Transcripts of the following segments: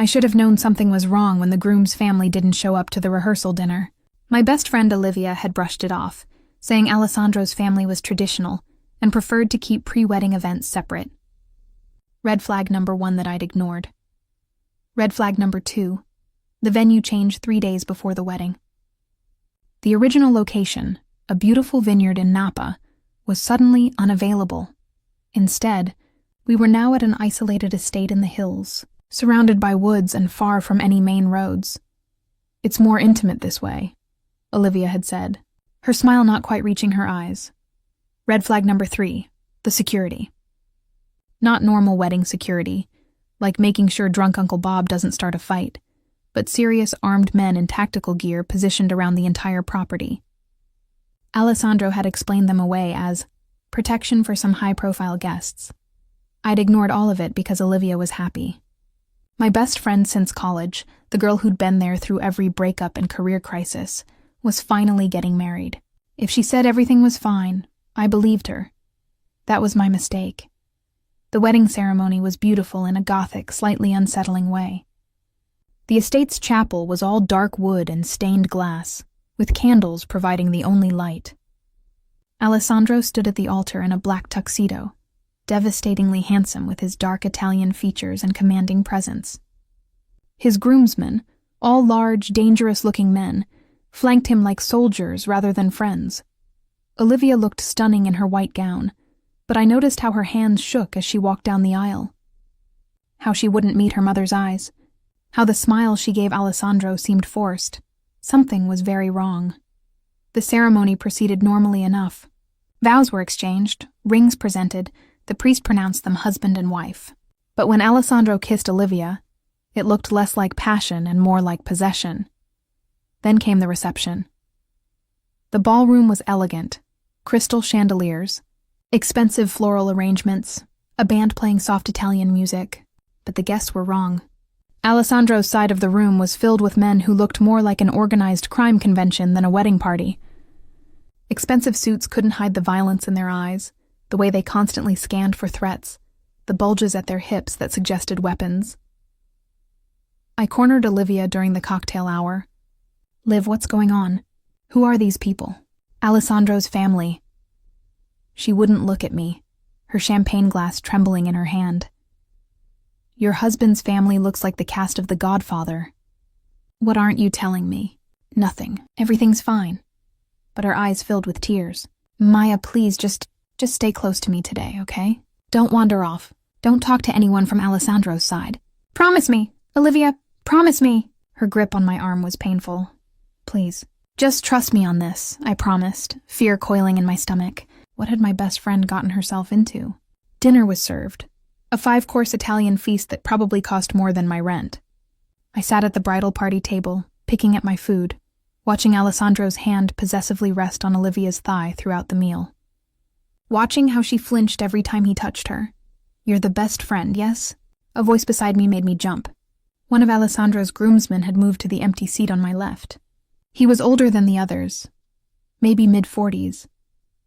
I should have known something was wrong when the groom's family didn't show up to the rehearsal dinner. My best friend Olivia had brushed it off, saying Alessandro's family was traditional and preferred to keep pre-wedding events separate. Red flag number 1 that I'd ignored. Red flag number 2. The venue changed 3 days before the wedding. The original location, a beautiful vineyard in Napa, was suddenly unavailable. Instead, we were now at an isolated estate in the hills, surrounded by woods and far from any main roads. "It's more intimate this way," Olivia had said, her smile not quite reaching her eyes. Red flag number 3, the security. Not normal wedding security, like making sure drunk Uncle Bob doesn't start a fight, but serious armed men in tactical gear positioned around the entire property. Alessandro had explained them away as protection for some high-profile guests. I'd ignored all of it because Olivia was happy. My best friend since college, the girl who'd been there through every breakup and career crisis, was finally getting married. If she said everything was fine, I believed her. That was my mistake. The wedding ceremony was beautiful in a gothic, slightly unsettling way. The estate's chapel was all dark wood and stained glass, with candles providing the only light. Alessandro stood at the altar in a black tuxedo, devastatingly handsome with his dark Italian features and commanding presence. His groomsmen, all large, dangerous-looking men, flanked him like soldiers rather than friends. Olivia looked stunning in her white gown, but I noticed how her hands shook as she walked down the aisle. How she wouldn't meet her mother's eyes. How the smile she gave Alessandro seemed forced. Something was very wrong. The ceremony proceeded normally enough. Vows were exchanged, rings presented, the priest pronounced them husband and wife. But when Alessandro kissed Olivia, it looked less like passion and more like possession. Then came the reception. The ballroom was elegant, crystal chandeliers, expensive floral arrangements, a band playing soft Italian music, but the guests were wrong. Alessandro's side of the room was filled with men who looked more like an organized crime convention than a wedding party. Expensive suits couldn't hide the violence in their eyes, the way they constantly scanned for threats, the bulges at their hips that suggested weapons. I cornered Olivia during the cocktail hour. "Liv, what's going on? Who are these people?" "Alessandro's family." She wouldn't look at me, her champagne glass trembling in her hand. "Your husband's family looks like the cast of The Godfather." "What aren't you telling me?" "Nothing. Everything's fine." But her eyes filled with tears. "Maya, please, just stay close to me today, okay? Don't wander off. Don't talk to anyone from Alessandro's side. Promise me, Olivia, promise me." Her grip on my arm was painful. "Please, just trust me on this," I promised, fear coiling in my stomach. What had my best friend gotten herself into? Dinner was served. A 5-course Italian feast that probably cost more than my rent. I sat at the bridal party table, picking at my food, watching Alessandro's hand possessively rest on Olivia's thigh throughout the meal. Watching how she flinched every time he touched her. "You're the best friend, yes?" A voice beside me made me jump. One of Alessandro's groomsmen had moved to the empty seat on my left. He was older than the others, maybe mid-40s,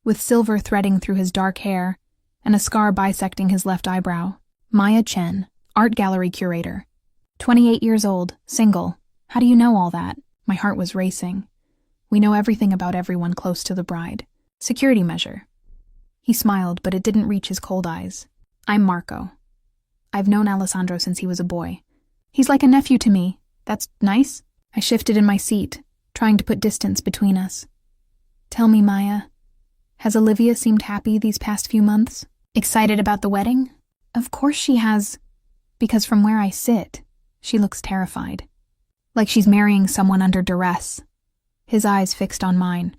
with silver threading through his dark hair and a scar bisecting his left eyebrow. Maya Chen, art gallery curator. 28 years old, single. How do you know all that? My heart was racing. We know everything about everyone close to the bride. Security measure. He smiled, but it didn't reach his cold eyes. "I'm Marco. I've known Alessandro since he was a boy. He's like a nephew to me. That's nice." I shifted in my seat, trying to put distance between us. "Tell me, Maya, has Olivia seemed happy these past few months? Excited about the wedding?" "Of course she has, because from where I sit, she looks terrified. Like she's marrying someone under duress." His eyes fixed on mine.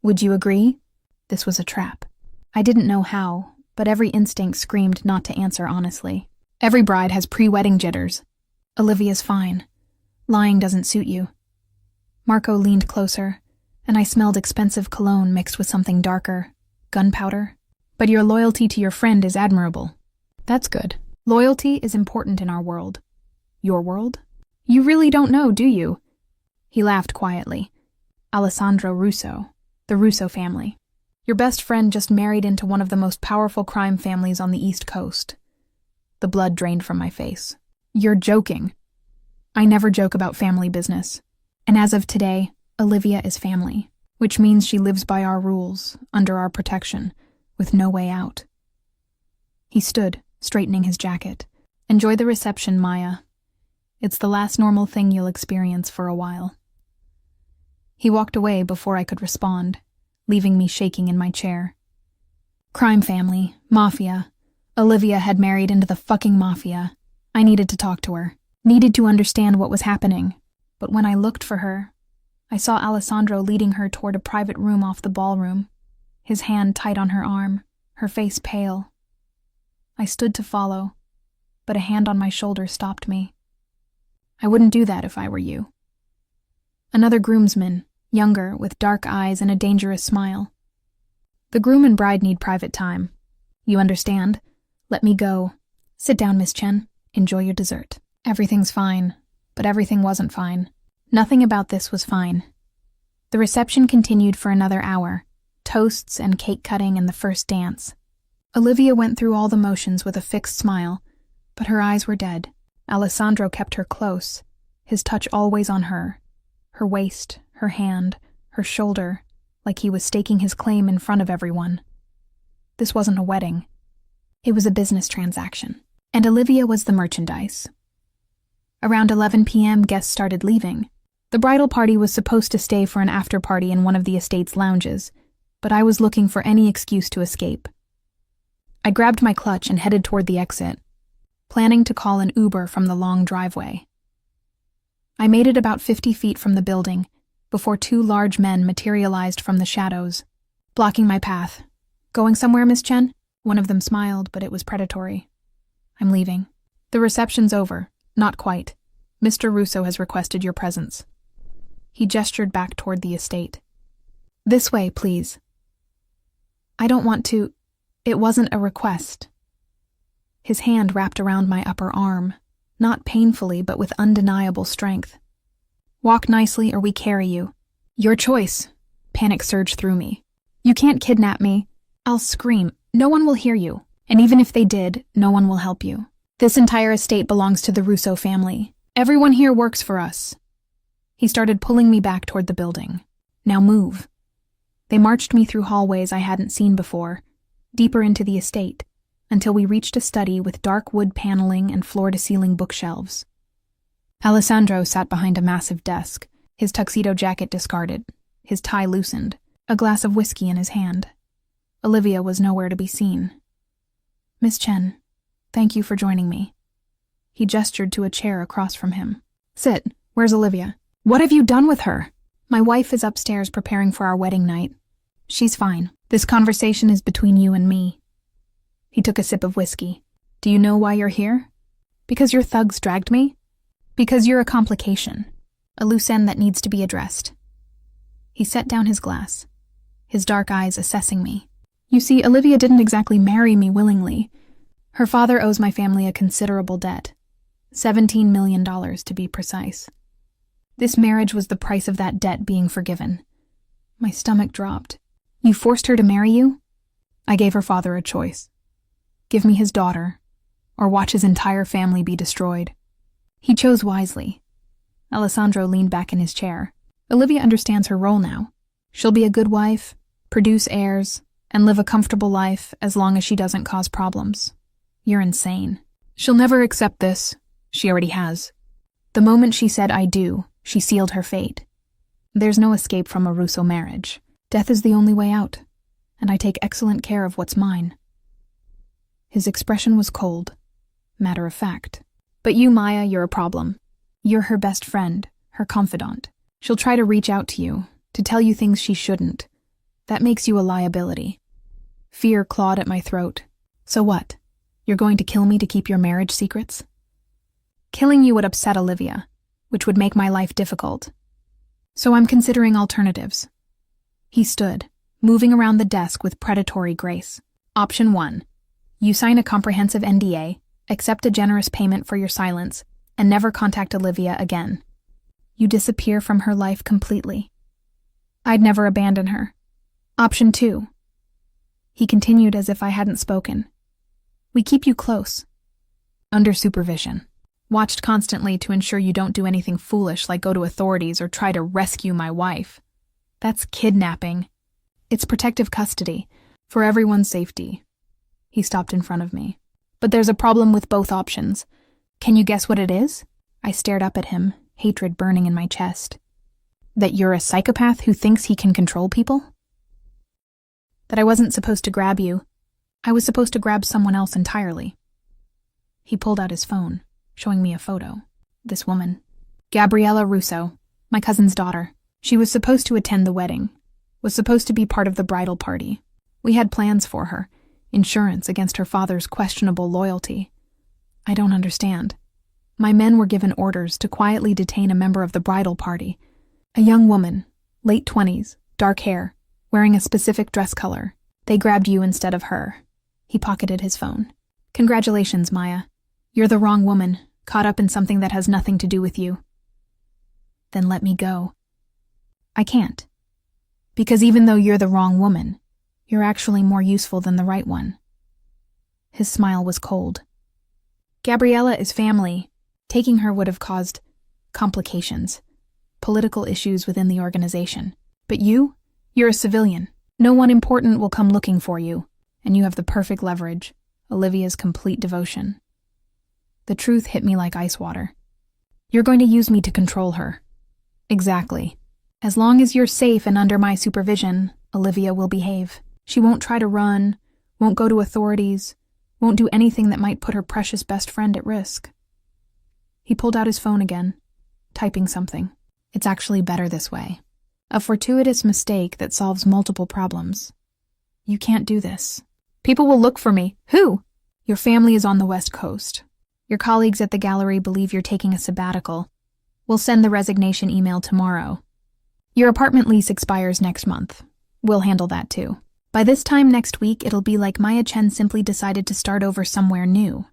"Would you agree?" This was a trap. I didn't know how, but every instinct screamed not to answer honestly. Every bride has pre-wedding jitters. Olivia's fine. Lying doesn't suit you. Marco leaned closer, and I smelled expensive cologne mixed with something darker. Gunpowder. "But your loyalty to your friend is admirable." "That's good. Loyalty is important in our world." "Your world? You really don't know, do you?" He laughed quietly. "Alessandro Russo, the Russo family. Your best friend just married into one of the most powerful crime families on the East Coast." The blood drained from my face. "You're joking." I never joke about family business. And as of today, Olivia is family, which means she lives by our rules, under our protection, with no way out. He stood, straightening his jacket. Enjoy the reception, Maya. It's the last normal thing you'll experience for a while. He walked away before I could respond, leaving me shaking in my chair. Crime family, Mafia. Olivia had married into the fucking Mafia. I needed to talk to her, needed to understand what was happening. But when I looked for her, I saw Alessandro leading her toward a private room off the ballroom, his hand tight on her arm, her face pale. I stood to follow, but a hand on my shoulder stopped me. I wouldn't do that if I were you. Another groomsman, younger, with dark eyes and a dangerous smile. The groom and bride need private time. You understand? Let me go. Sit down, Miss Chen. Enjoy your dessert. Everything's fine, but everything wasn't fine. Nothing about this was fine. The reception continued for another hour, toasts and cake cutting and the first dance. Olivia went through all the motions with a fixed smile, but her eyes were dead. Alessandro kept her close, his touch always on her waist, her hand, her shoulder, like he was staking his claim in front of everyone. This wasn't a wedding. It was a business transaction, and Olivia was the merchandise. Around 11 p.m., guests started leaving. The bridal party was supposed to stay for an after-party in one of the estate's lounges, but I was looking for any excuse to escape. I grabbed my clutch and headed toward the exit, planning to call an Uber from the long driveway. I made it about 50 feet from the building before two large men materialized from the shadows, blocking my path. Going somewhere, Miss Chen? One of them smiled, but it was predatory. I'm leaving. The reception's over. Not quite. Mr. Russo has requested your presence. He gestured back toward the estate. This way, please. I don't want to. It wasn't a request. His hand wrapped around my upper arm, not painfully but with undeniable strength. Walk nicely or we carry you. Your choice. Panic surged through me. You can't kidnap me. I'll scream. No one will hear you. And even if they did, no one will help you. This entire estate belongs to the Russo family. Everyone here works for us. He started pulling me back toward the building. Now move. They marched me through hallways I hadn't seen before, deeper into the estate, until we reached a study with dark wood paneling and floor-to-ceiling bookshelves. Alessandro sat behind a massive desk, his tuxedo jacket discarded, his tie loosened, a glass of whiskey in his hand. Olivia was nowhere to be seen. Miss Chen, thank you for joining me. He gestured to a chair across from him. Sit. Where's Olivia? What have you done with her? My wife is upstairs preparing for our wedding night. She's fine. This conversation is between you and me. He took a sip of whiskey. Do you know why you're here? Because your thugs dragged me? Because you're a complication. A loose end that needs to be addressed. He set down his glass, his dark eyes assessing me. You see, Olivia didn't exactly marry me willingly. Her father owes my family a considerable debt. $17 million to be precise. This marriage was the price of that debt being forgiven. My stomach dropped. You forced her to marry you? I gave her father a choice. Give me his daughter, or watch his entire family be destroyed. He chose wisely. Alessandro leaned back in his chair. Olivia understands her role now. She'll be a good wife, produce heirs, and live a comfortable life as long as she doesn't cause problems. You're insane. She'll never accept this. She already has. The moment she said I do, she sealed her fate. There's no escape from a Russo marriage. Death is the only way out, and I take excellent care of what's mine. His expression was cold, matter of fact. But you, Maya, you're a problem. You're her best friend, her confidant. She'll try to reach out to you, to tell you things she shouldn't. That makes you a liability. Fear clawed at my throat. So what? You're going to kill me to keep your marriage secrets? Killing you would upset Olivia, which would make my life difficult. So I'm considering alternatives. He stood, moving around the desk with predatory grace. Option 1. You sign a comprehensive NDA, accept a generous payment for your silence, and never contact Olivia again. You disappear from her life completely. I'd never abandon her. Option 2. He continued as if I hadn't spoken. We keep you close. Under supervision. Watched constantly to ensure you don't do anything foolish like go to authorities or try to rescue my wife. That's kidnapping. It's protective custody, for everyone's safety. He stopped in front of me. But there's a problem with both options. Can you guess what it is? I stared up at him, hatred burning in my chest. That you're a psychopath who thinks he can control people? That I wasn't supposed to grab you. I was supposed to grab someone else entirely. He pulled out his phone, showing me a photo. This woman. Gabriella Russo, my cousin's daughter. She was supposed to attend the wedding, was supposed to be part of the bridal party. We had plans for her, insurance against her father's questionable loyalty. I don't understand. My men were given orders to quietly detain a member of the bridal party, a young woman, late 20s, dark hair, wearing a specific dress color. They grabbed you instead of her. He pocketed his phone. Congratulations, Maya. You're the wrong woman, caught up in something that has nothing to do with you. Then let me go. I can't. Because even though you're the wrong woman, you're actually more useful than the right one. His smile was cold. Gabriella is family. Taking her would have caused complications, political issues within the organization. But you're a civilian. No one important will come looking for you, and you have the perfect leverage, Olivia's complete devotion. The truth hit me like ice water. You're going to use me to control her. Exactly. As long as you're safe and under my supervision, Olivia will behave. She won't try to run, won't go to authorities, won't do anything that might put her precious best friend at risk. He pulled out his phone again, typing something. It's actually better this way. A fortuitous mistake that solves multiple problems. You can't do this. People will look for me. Who? Your family is on the West Coast. Your colleagues at the gallery believe you're taking a sabbatical. We'll send the resignation email tomorrow. Your apartment lease expires next month. We'll handle that too. By this time next week, it'll be like Maya Chen simply decided to start over somewhere new.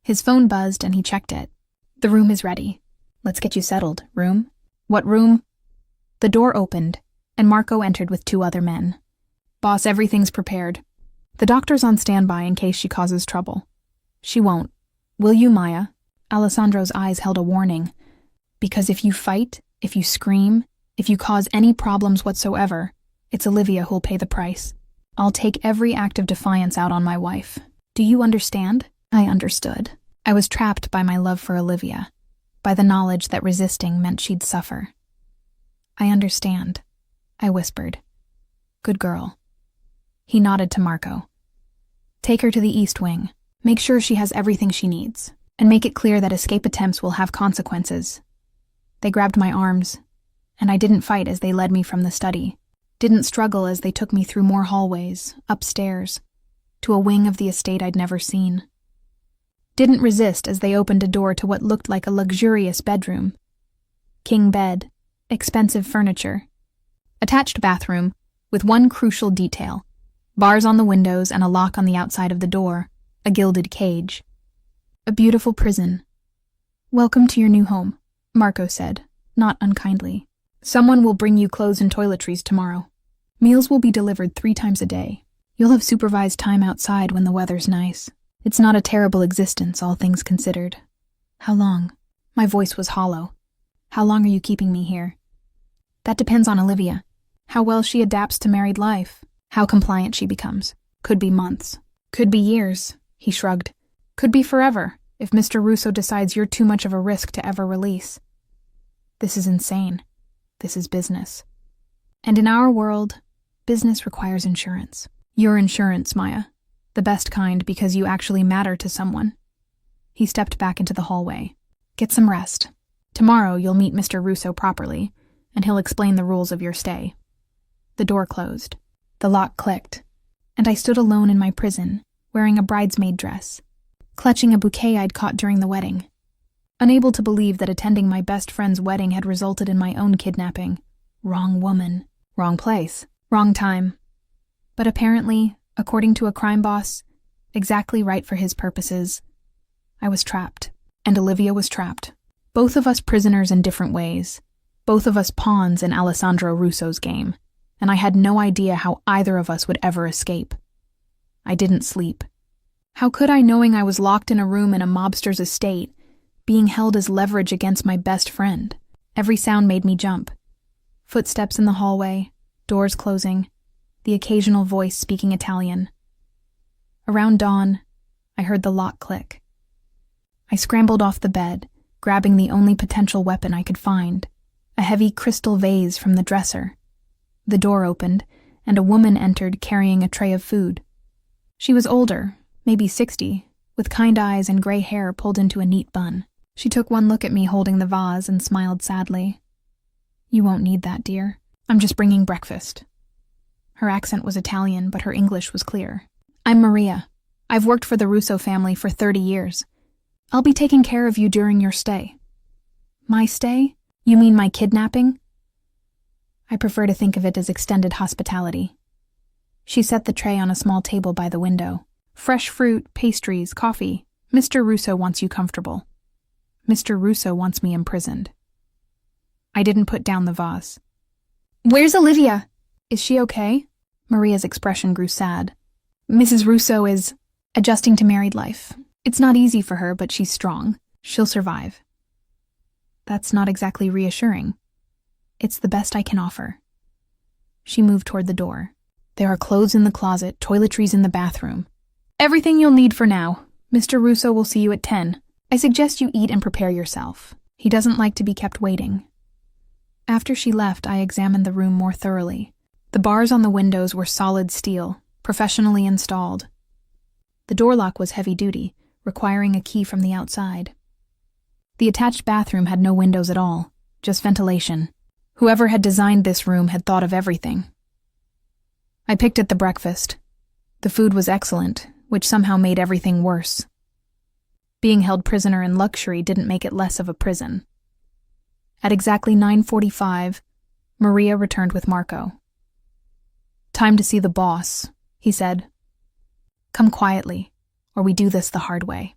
His phone buzzed and he checked it. The room is ready. Let's get you settled. Room? What room? The door opened, and Marco entered with 2 other men. Boss, everything's prepared. The doctor's on standby in case she causes trouble. She won't. Will you, Maya? Alessandro's eyes held a warning. Because if you fight, if you scream, if you cause any problems whatsoever, it's Olivia who'll pay the price. I'll take every act of defiance out on my wife. Do you understand? I understood. I was trapped by my love for Olivia, by the knowledge that resisting meant she'd suffer. I understand, I whispered. Good girl. He nodded to Marco. Take her to the East Wing. Make sure she has everything she needs, and make it clear that escape attempts will have consequences. They grabbed my arms, and I didn't fight as they led me from the study. Didn't struggle as they took me through more hallways, upstairs, to a wing of the estate I'd never seen. Didn't resist as they opened a door to what looked like a luxurious bedroom. King bed, expensive furniture, attached bathroom, with one crucial detail, bars on the windows and a lock on the outside of the door, a gilded cage. A beautiful prison. Welcome to your new home, Marco said, not unkindly. Someone will bring you clothes and toiletries tomorrow. Meals will be delivered 3 times a day. You'll have supervised time outside when the weather's nice. It's not a terrible existence, all things considered. How long? My voice was hollow. How long are you keeping me here? That depends on Olivia. How well she adapts to married life. How compliant she becomes. Could be months. Could be years, he shrugged. Could be forever, if Mr. Russo decides you're too much of a risk to ever release. This is insane. This is business. And in our world, business requires insurance. Your insurance, Maya. The best kind because you actually matter to someone. He stepped back into the hallway. Get some rest. Tomorrow you'll meet Mr. Russo properly, and he'll explain the rules of your stay. The door closed. The lock clicked, and I stood alone in my prison, wearing a bridesmaid dress, clutching a bouquet I'd caught during the wedding. Unable to believe that attending my best friend's wedding had resulted in my own kidnapping. Wrong woman. Wrong place. Wrong time. But apparently, according to a crime boss, exactly right for his purposes, I was trapped, and Olivia was trapped. Both of us prisoners in different ways. Both of us pawns in Alessandro Russo's game, and I had no idea how either of us would ever escape. I didn't sleep. How could I, knowing I was locked in a room in a mobster's estate, being held as leverage against my best friend. Every sound made me jump. Footsteps in the hallway, doors closing, the occasional voice speaking Italian. Around dawn, I heard the lock click. I scrambled off the bed, grabbing the only potential weapon I could find, a heavy crystal vase from the dresser. The door opened, and a woman entered carrying a tray of food. She was older, maybe 60, with kind eyes and gray hair pulled into a neat bun. She took one look at me holding the vase and smiled sadly. "You won't need that, dear. I'm just bringing breakfast." Her accent was Italian, but her English was clear. "I'm Maria. I've worked for the Russo family for 30 years. I'll be taking care of you during your stay." "My stay? You mean my kidnapping?" I prefer to think of it as extended hospitality. She set the tray on a small table by the window. "Fresh fruit, pastries, coffee. Mr. Russo wants you comfortable. Mr. Russo wants me imprisoned." I didn't put down the vase. "Where's Olivia? Is she okay?" Maria's expression grew sad. "Mrs. Russo is adjusting to married life. It's not easy for her, but she's strong. She'll survive." That's not exactly reassuring. It's the best I can offer. She moved toward the door. "There are clothes in the closet, toiletries in the bathroom. Everything you'll need for now. Mr. Russo will see you at 10. I suggest you eat and prepare yourself. He doesn't like to be kept waiting." After she left, I examined the room more thoroughly. The bars on the windows were solid steel, professionally installed. The door lock was heavy-duty, requiring a key from the outside. The attached bathroom had no windows at all, just ventilation. Whoever had designed this room had thought of everything. I picked at the breakfast. The food was excellent, which somehow made everything worse. Being held prisoner in luxury didn't make it less of a prison. At exactly 9:45, Maria returned with Marco. "Time to see the boss," he said. "Come quietly, or we do this the hard way."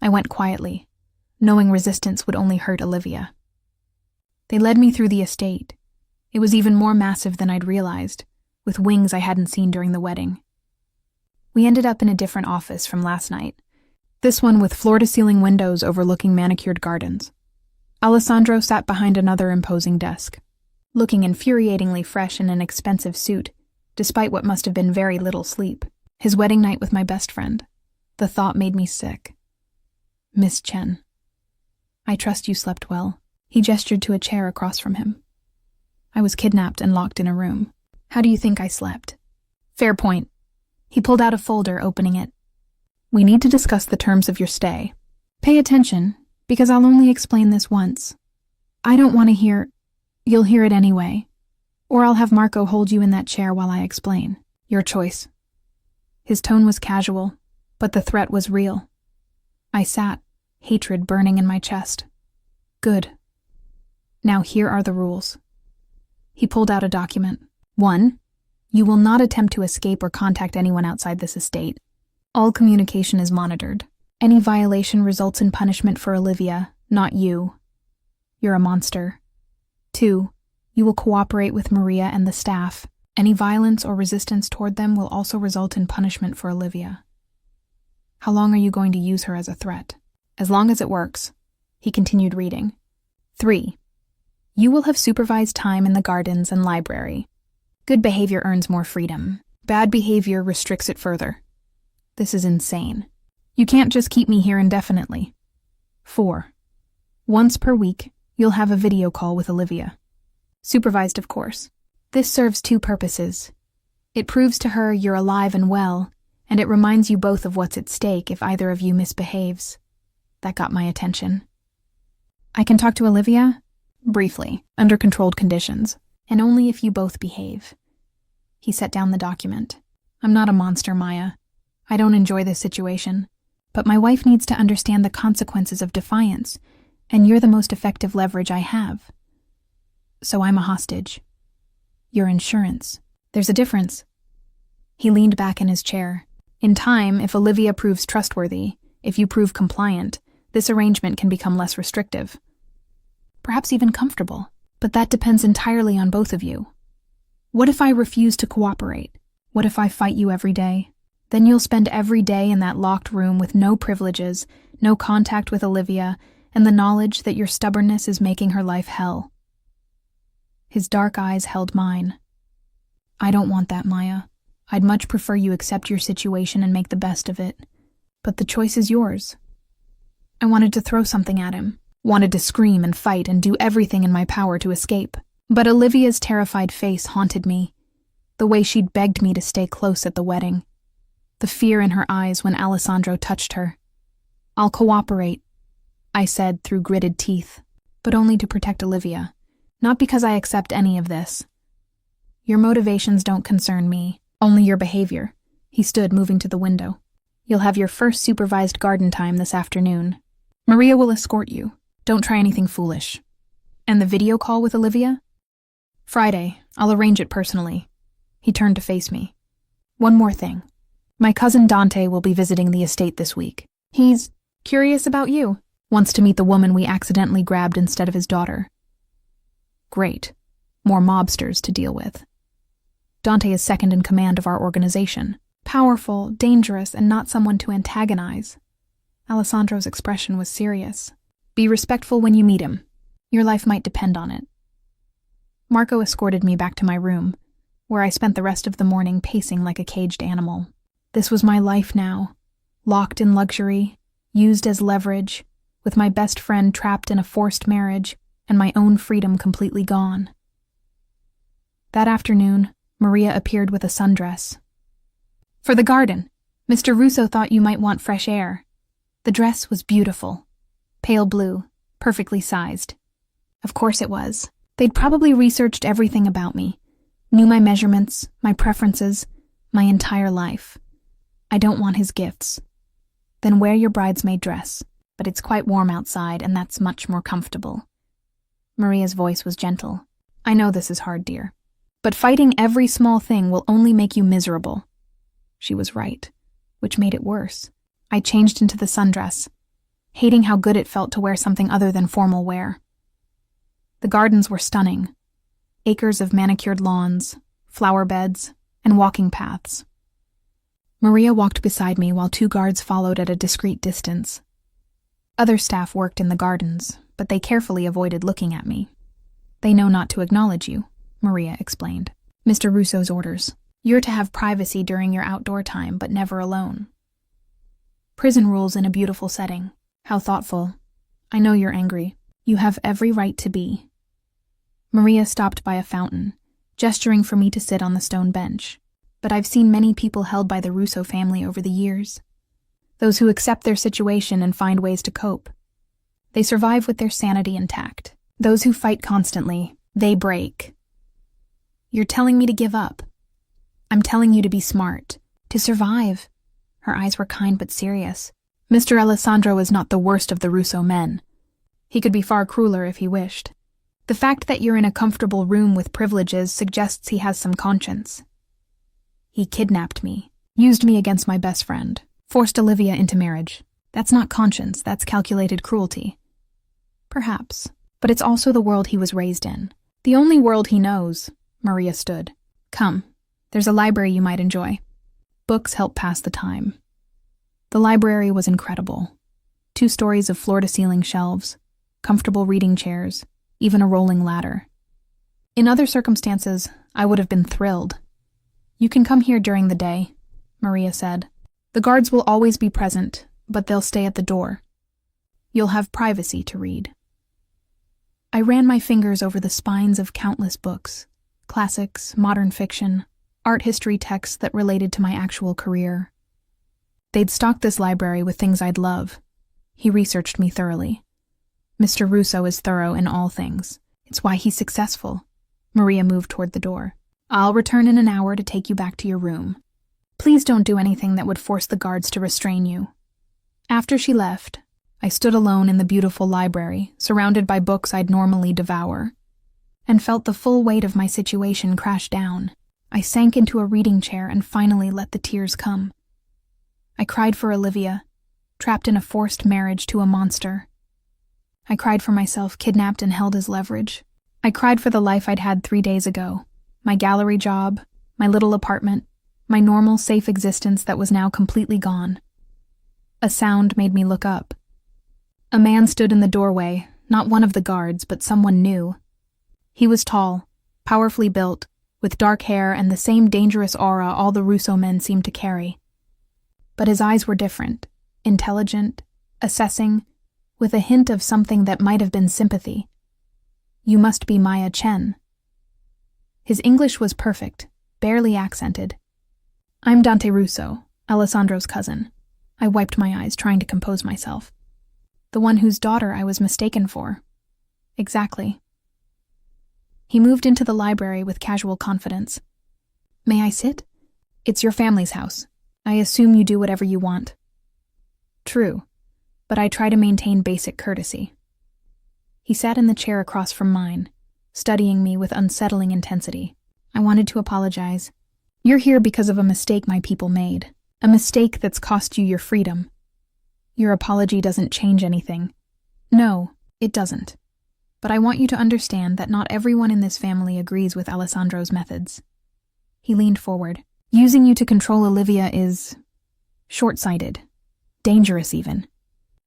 I went quietly, knowing resistance would only hurt Olivia. They led me through the estate. It was even more massive than I'd realized, with wings I hadn't seen during the wedding. We ended up in a different office from last night, this one with floor-to-ceiling windows overlooking manicured gardens. Alessandro sat behind another imposing desk, looking infuriatingly fresh in an expensive suit, despite what must have been very little sleep. His wedding night with my best friend. The thought made me sick. "Miss Chen, I trust you slept well." He gestured to a chair across from him. "I was kidnapped and locked in a room. How do you think I slept?" "Fair point." He pulled out a folder, opening it. "We need to discuss the terms of your stay. Pay attention, because I'll only explain this once. I don't want to hear... You'll hear it anyway. Or I'll have Marco hold you in that chair while I explain. Your choice." His tone was casual, but the threat was real. I sat, hatred burning in my chest. "Good. Now here are the rules." He pulled out a document. 1. You will not attempt to escape or contact anyone outside this estate. All communication is monitored. Any violation results in punishment for Olivia, not you. You're a monster. 2. You will cooperate with Maria and the staff. Any violence or resistance toward them will also result in punishment for Olivia. How long are you going to use her as a threat? As long as it works. He continued reading. 3. You will have supervised time in the gardens and library. Good behavior earns more freedom. Bad behavior restricts it further. This is insane. You can't just keep me here indefinitely. 4. Once per week, you'll have a video call with Olivia. Supervised, of course. This serves 2 purposes. It proves to her you're alive and well, and it reminds you both of what's at stake if either of you misbehaves. That got my attention. I can talk to Olivia? Briefly, under controlled conditions, and only if you both behave. He set down the document. I'm not a monster, Maya. I don't enjoy this situation, but my wife needs to understand the consequences of defiance, and you're the most effective leverage I have. So I'm a hostage. Your insurance. There's a difference. He leaned back in his chair. In time, if Olivia proves trustworthy, if you prove compliant, this arrangement can become less restrictive. Perhaps even comfortable, but that depends entirely on both of you. What if I refuse to cooperate? What if I fight you every day? Then you'll spend every day in that locked room with no privileges, no contact with Olivia, and the knowledge that your stubbornness is making her life hell. His dark eyes held mine. I don't want that, Maya. I'd much prefer you accept your situation and make the best of it. But the choice is yours. I wanted to throw something at him, wanted to scream and fight and do everything in my power to escape. But Olivia's terrified face haunted me, the way she'd begged me to stay close at the wedding, the fear in her eyes when Alessandro touched her. I'll cooperate, I said through gritted teeth, but only to protect Olivia, not because I accept any of this. Your motivations don't concern me, only your behavior. He stood, moving to the window. You'll have your first supervised garden time this afternoon. Maria will escort you. Don't try anything foolish. And the video call with Olivia? Friday. I'll arrange it personally. He turned to face me. One more thing. My cousin Dante will be visiting the estate this week. He's curious about you. Wants to meet the woman we accidentally grabbed instead of his daughter. Great. More mobsters to deal with. Dante is second in command of our organization. Powerful, dangerous, and not someone to antagonize. Alessandro's expression was serious. Be respectful when you meet him. Your life might depend on it. Marco escorted me back to my room, where I spent the rest of the morning pacing like a caged animal. This was my life now, locked in luxury, used as leverage, with my best friend trapped in a forced marriage, and my own freedom completely gone. That afternoon, Maria appeared with a sundress. For the garden, Mr. Russo thought you might want fresh air. The dress was beautiful. Pale blue, perfectly sized. Of course it was. They'd probably researched everything about me, knew my measurements, my preferences, my entire life. I don't want his gifts. Then wear your bridesmaid dress, but it's quite warm outside and that's much more comfortable. Maria's voice was gentle. I know this is hard, dear, but fighting every small thing will only make you miserable. She was right, which made it worse. I changed into the sundress, hating how good it felt to wear something other than formal wear. The gardens were stunning. Acres of manicured lawns, flower beds, and walking paths. Maria walked beside me while 2 guards followed at a discreet distance. Other staff worked in the gardens, but they carefully avoided looking at me. They know not to acknowledge you, Maria explained. Mr. Russo's orders. You're to have privacy during your outdoor time, but never alone. Prison rules in a beautiful setting. How thoughtful. I know you're angry. You have every right to be. Maria stopped by a fountain, gesturing for me to sit on the stone bench. But I've seen many people held by the Russo family over the years. Those who accept their situation and find ways to cope. They survive with their sanity intact. Those who fight constantly, they break. You're telling me to give up. I'm telling you to be smart, to survive. Her eyes were kind but serious. Mr. Alessandro is not the worst of the Russo men. He could be far crueler if he wished. The fact that you're in a comfortable room with privileges suggests he has some conscience. He kidnapped me, used me against my best friend, forced Olivia into marriage. That's not conscience, that's calculated cruelty. Perhaps, but it's also the world he was raised in. The only world he knows. Maria stood. Come, there's a library you might enjoy. Books help pass the time. The library was incredible. 2 stories of floor-to-ceiling shelves, comfortable reading chairs, even a rolling ladder. In other circumstances, I would have been thrilled. You can come here during the day, Maria said. The guards will always be present, but they'll stay at the door. You'll have privacy to read. I ran my fingers over the spines of countless books, classics, modern fiction, art history texts that related to my actual career. They'd stocked this library with things I'd love. He researched me thoroughly. Mr. Russo is thorough in all things. It's why he's successful. Maria moved toward the door. I'll return in an hour to take you back to your room. Please don't do anything that would force the guards to restrain you. After she left, I stood alone in the beautiful library, surrounded by books I'd normally devour, and felt the full weight of my situation crash down. I sank into a reading chair and finally let the tears come. I cried for Olivia, trapped in a forced marriage to a monster. I cried for myself, kidnapped and held as leverage. I cried for the life I'd had 3 days ago, my gallery job, my little apartment, My normal, safe existence that was now completely gone. A sound made me look up. A man stood in the doorway, not one of the guards, but someone new. He was tall, powerfully built, with dark hair and the same dangerous aura all the Russo men seemed to carry. But his eyes were different, intelligent, assessing, with a hint of something that might have been sympathy. You must be Maya Chen. His English was perfect, barely accented. I'm Dante Russo, Alessandro's cousin. I wiped my eyes, trying to compose myself. The one whose daughter I was mistaken for. Exactly. He moved into the library with casual confidence. May I sit? It's your family's house. I assume you do whatever you want. True, but I try to maintain basic courtesy. He sat in the chair across from mine, studying me with unsettling intensity. I wanted to apologize. You're here because of a mistake my people made. A mistake that's cost you your freedom. Your apology doesn't change anything. No, it doesn't. But I want you to understand that not everyone in this family agrees with Alessandro's methods. He leaned forward. Using you to control Olivia is short-sighted, dangerous even.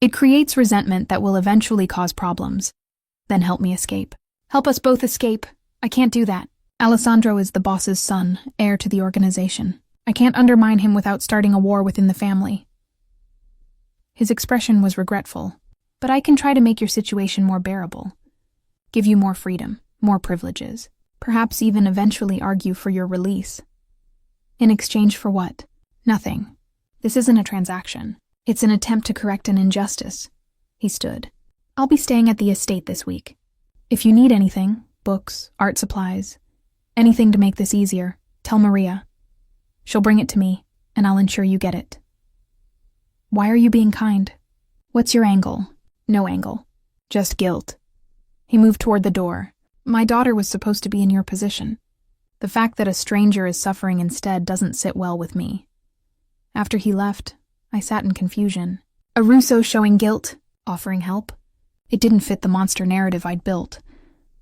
It creates resentment that will eventually cause problems. Then help me escape. Help us both escape. I can't do that. Alessandro is the boss's son, heir to the organization. I can't undermine him without starting a war within the family. His expression was regretful, but I can try to make your situation more bearable. Give you more freedom, more privileges, perhaps even eventually argue for your release. In exchange for what? Nothing. This isn't a transaction. It's an attempt to correct an injustice. He stood. I'll be staying at the estate this week. If you need anything, books, art supplies, anything to make this easier, tell Maria. She'll bring it to me, and I'll ensure you get it. Why are you being kind? What's your angle? No angle. Just guilt. He moved toward the door. My daughter was supposed to be in your position. The fact that a stranger is suffering instead doesn't sit well with me. After he left, I sat in confusion. A Russo showing guilt, offering help. It didn't fit the monster narrative I'd built.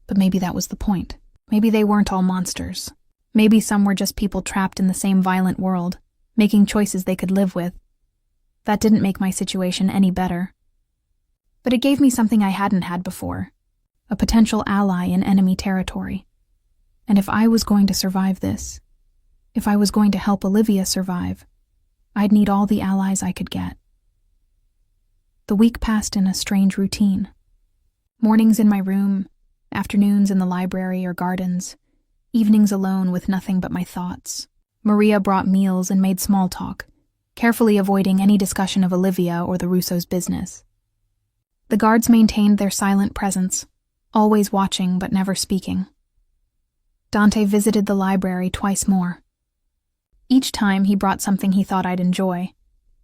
But maybe that was the point. Maybe they weren't all monsters. Maybe some were just people trapped in the same violent world, making choices they could live with. That didn't make my situation any better. But it gave me something I hadn't had before. A potential ally in enemy territory. And if I was going to survive this, if I was going to help Olivia survive, I'd need all the allies I could get. The week passed in a strange routine. Mornings in my room, afternoons in the library or gardens, evenings alone with nothing but my thoughts. Maria brought meals and made small talk, carefully avoiding any discussion of Olivia or the Russo's business. The guards maintained their silent presence, always watching but never speaking. Dante visited the library twice more. Each time he brought something he thought I'd enjoy.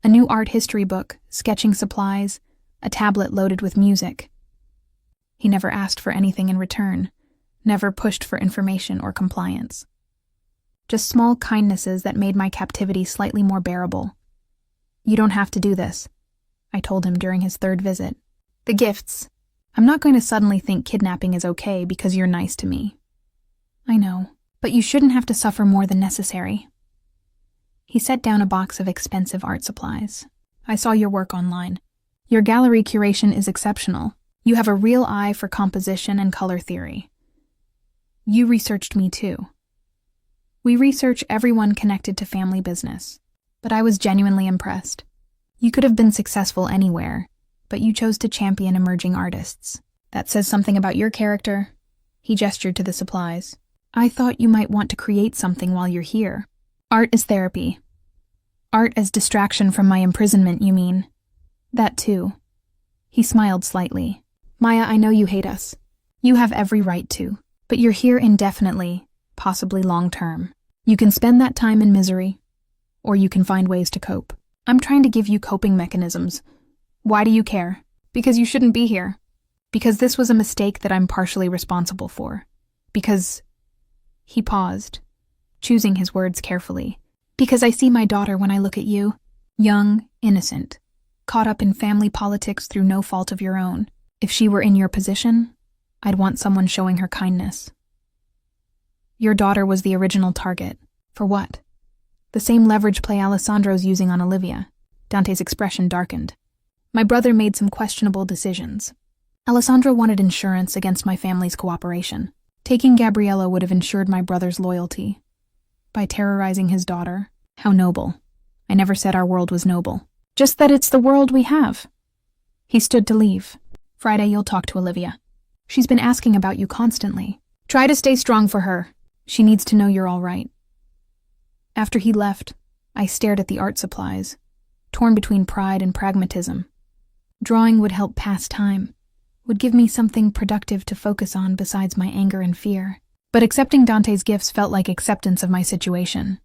A new art history book, sketching supplies, a tablet loaded with music. He never asked for anything in return, never pushed for information or compliance. Just small kindnesses that made my captivity slightly more bearable. You don't have to do this, I told him during his third visit. The gifts. I'm not going to suddenly think kidnapping is okay because you're nice to me. I know, but you shouldn't have to suffer more than necessary. He set down a box of expensive art supplies. I saw your work online. Your gallery curation is exceptional. You have a real eye for composition and color theory. You researched me too. We research everyone connected to family business, but I was genuinely impressed. You could have been successful anywhere, but you chose to champion emerging artists. That says something about your character. He gestured to the supplies. I thought you might want to create something while you're here. Art is therapy. Art as distraction from my imprisonment, you mean? That too. He smiled slightly. Maya, I know you hate us. You have every right to. But you're here indefinitely, possibly long-term. You can spend that time in misery, or you can find ways to cope. I'm trying to give you coping mechanisms. Why do you care? Because you shouldn't be here. Because this was a mistake that I'm partially responsible for. Because... He paused, choosing his words carefully. Because I see my daughter when I look at you. Young, innocent, caught up in family politics through no fault of your own. If she were in your position, I'd want someone showing her kindness. Your daughter was the original target. For what? The same leverage play Alessandro's using on Olivia. Dante's expression darkened. My brother made some questionable decisions. Alessandro wanted insurance against my family's cooperation. Taking Gabriella would have ensured my brother's loyalty. By terrorizing his daughter, how noble. I never said our world was noble. Just that it's the world we have. He stood to leave. Friday, you'll talk to Olivia. She's been asking about you constantly. Try to stay strong for her. She needs to know you're all right. After he left, I stared at the art supplies, torn between pride and pragmatism. Drawing would help pass time, would give me something productive to focus on besides my anger and fear. But accepting Dante's gifts felt like acceptance of my situation.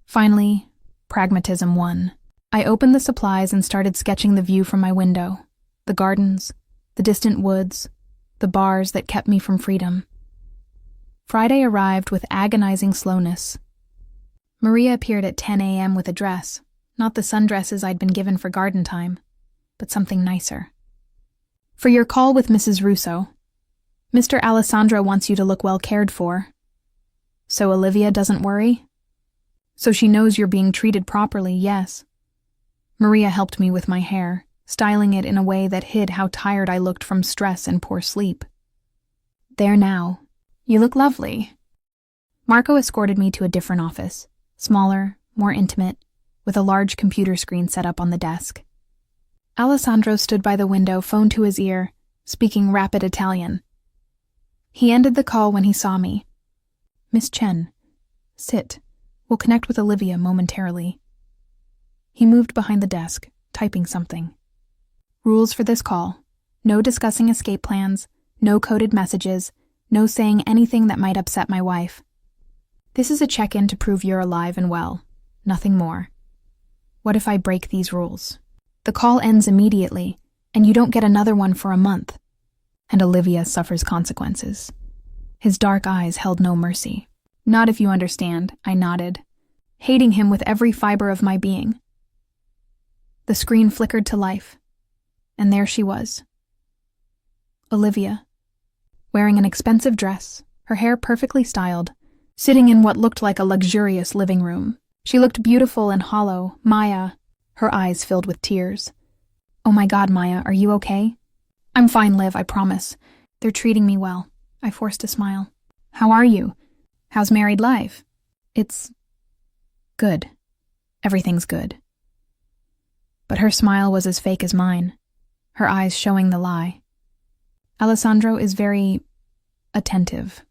Finally, pragmatism won. I opened the supplies and started sketching the view from my window, the gardens, the distant woods, the bars that kept me from freedom. Friday arrived with agonizing slowness. Maria appeared at 10 a.m. with a dress, not the sundresses I'd been given for garden time, but something nicer. For your call with Mrs. Russo, Mr. Alessandro wants you to look well cared for. So Olivia doesn't worry? So she knows you're being treated properly, yes. Maria helped me with my hair, styling it in a way that hid how tired I looked from stress and poor sleep. There now. You look lovely. Marco escorted me to a different office, smaller, more intimate, with a large computer screen set up on the desk. Alessandro stood by the window, phone to his ear, speaking rapid Italian. He ended the call when he saw me. Miss Chen, sit. We'll connect with Olivia momentarily. He moved behind the desk, typing something. Rules for this call. No discussing escape plans, no coded messages, no saying anything that might upset my wife. This is a check-in to prove you're alive and well. Nothing more. What if I break these rules? The call ends immediately, and you don't get another one for a month. And Olivia suffers consequences. His dark eyes held no mercy. Not if you understand, I nodded, hating him with every fiber of my being. The screen flickered to life, and there she was. Olivia, wearing an expensive dress, her hair perfectly styled, sitting in what looked like a luxurious living room. She looked beautiful and hollow. Maya, her eyes filled with tears. Oh my God, Maya, are you okay? I'm fine, Liv, I promise. They're treating me well. I forced a smile. How are you? How's married life? It's good. Everything's good. But her smile was as fake as mine, her eyes showing the lie. Alessandro is very attentive.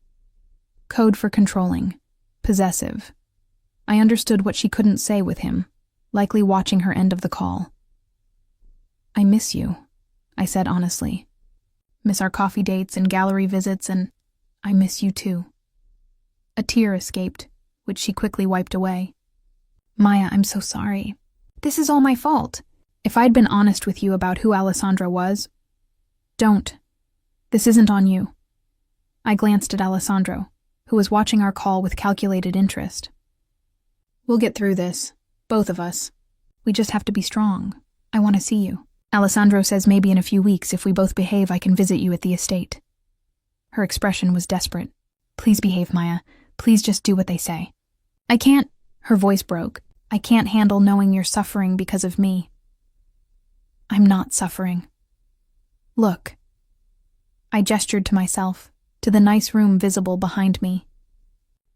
Code for controlling. Possessive. I understood what she couldn't say with him, likely watching her end of the call. I miss you, I said honestly. Miss our coffee dates and gallery visits, and I miss you too. A tear escaped, which she quickly wiped away. Maya, I'm so sorry. This is all my fault. If I'd been honest with you about who Alessandro was... Don't. This isn't on you. I glanced at Alessandro, who was watching our call with calculated interest. We'll get through this, both of us. We just have to be strong. I want to see you. Alessandro says maybe in a few weeks, if we both behave, I can visit you at the estate. Her expression was desperate. Please behave, Maya. Please just do what they say. I can't... Her voice broke. I can't handle knowing you're suffering because of me. I'm not suffering. Look. I gestured to myself, to the nice room visible behind me.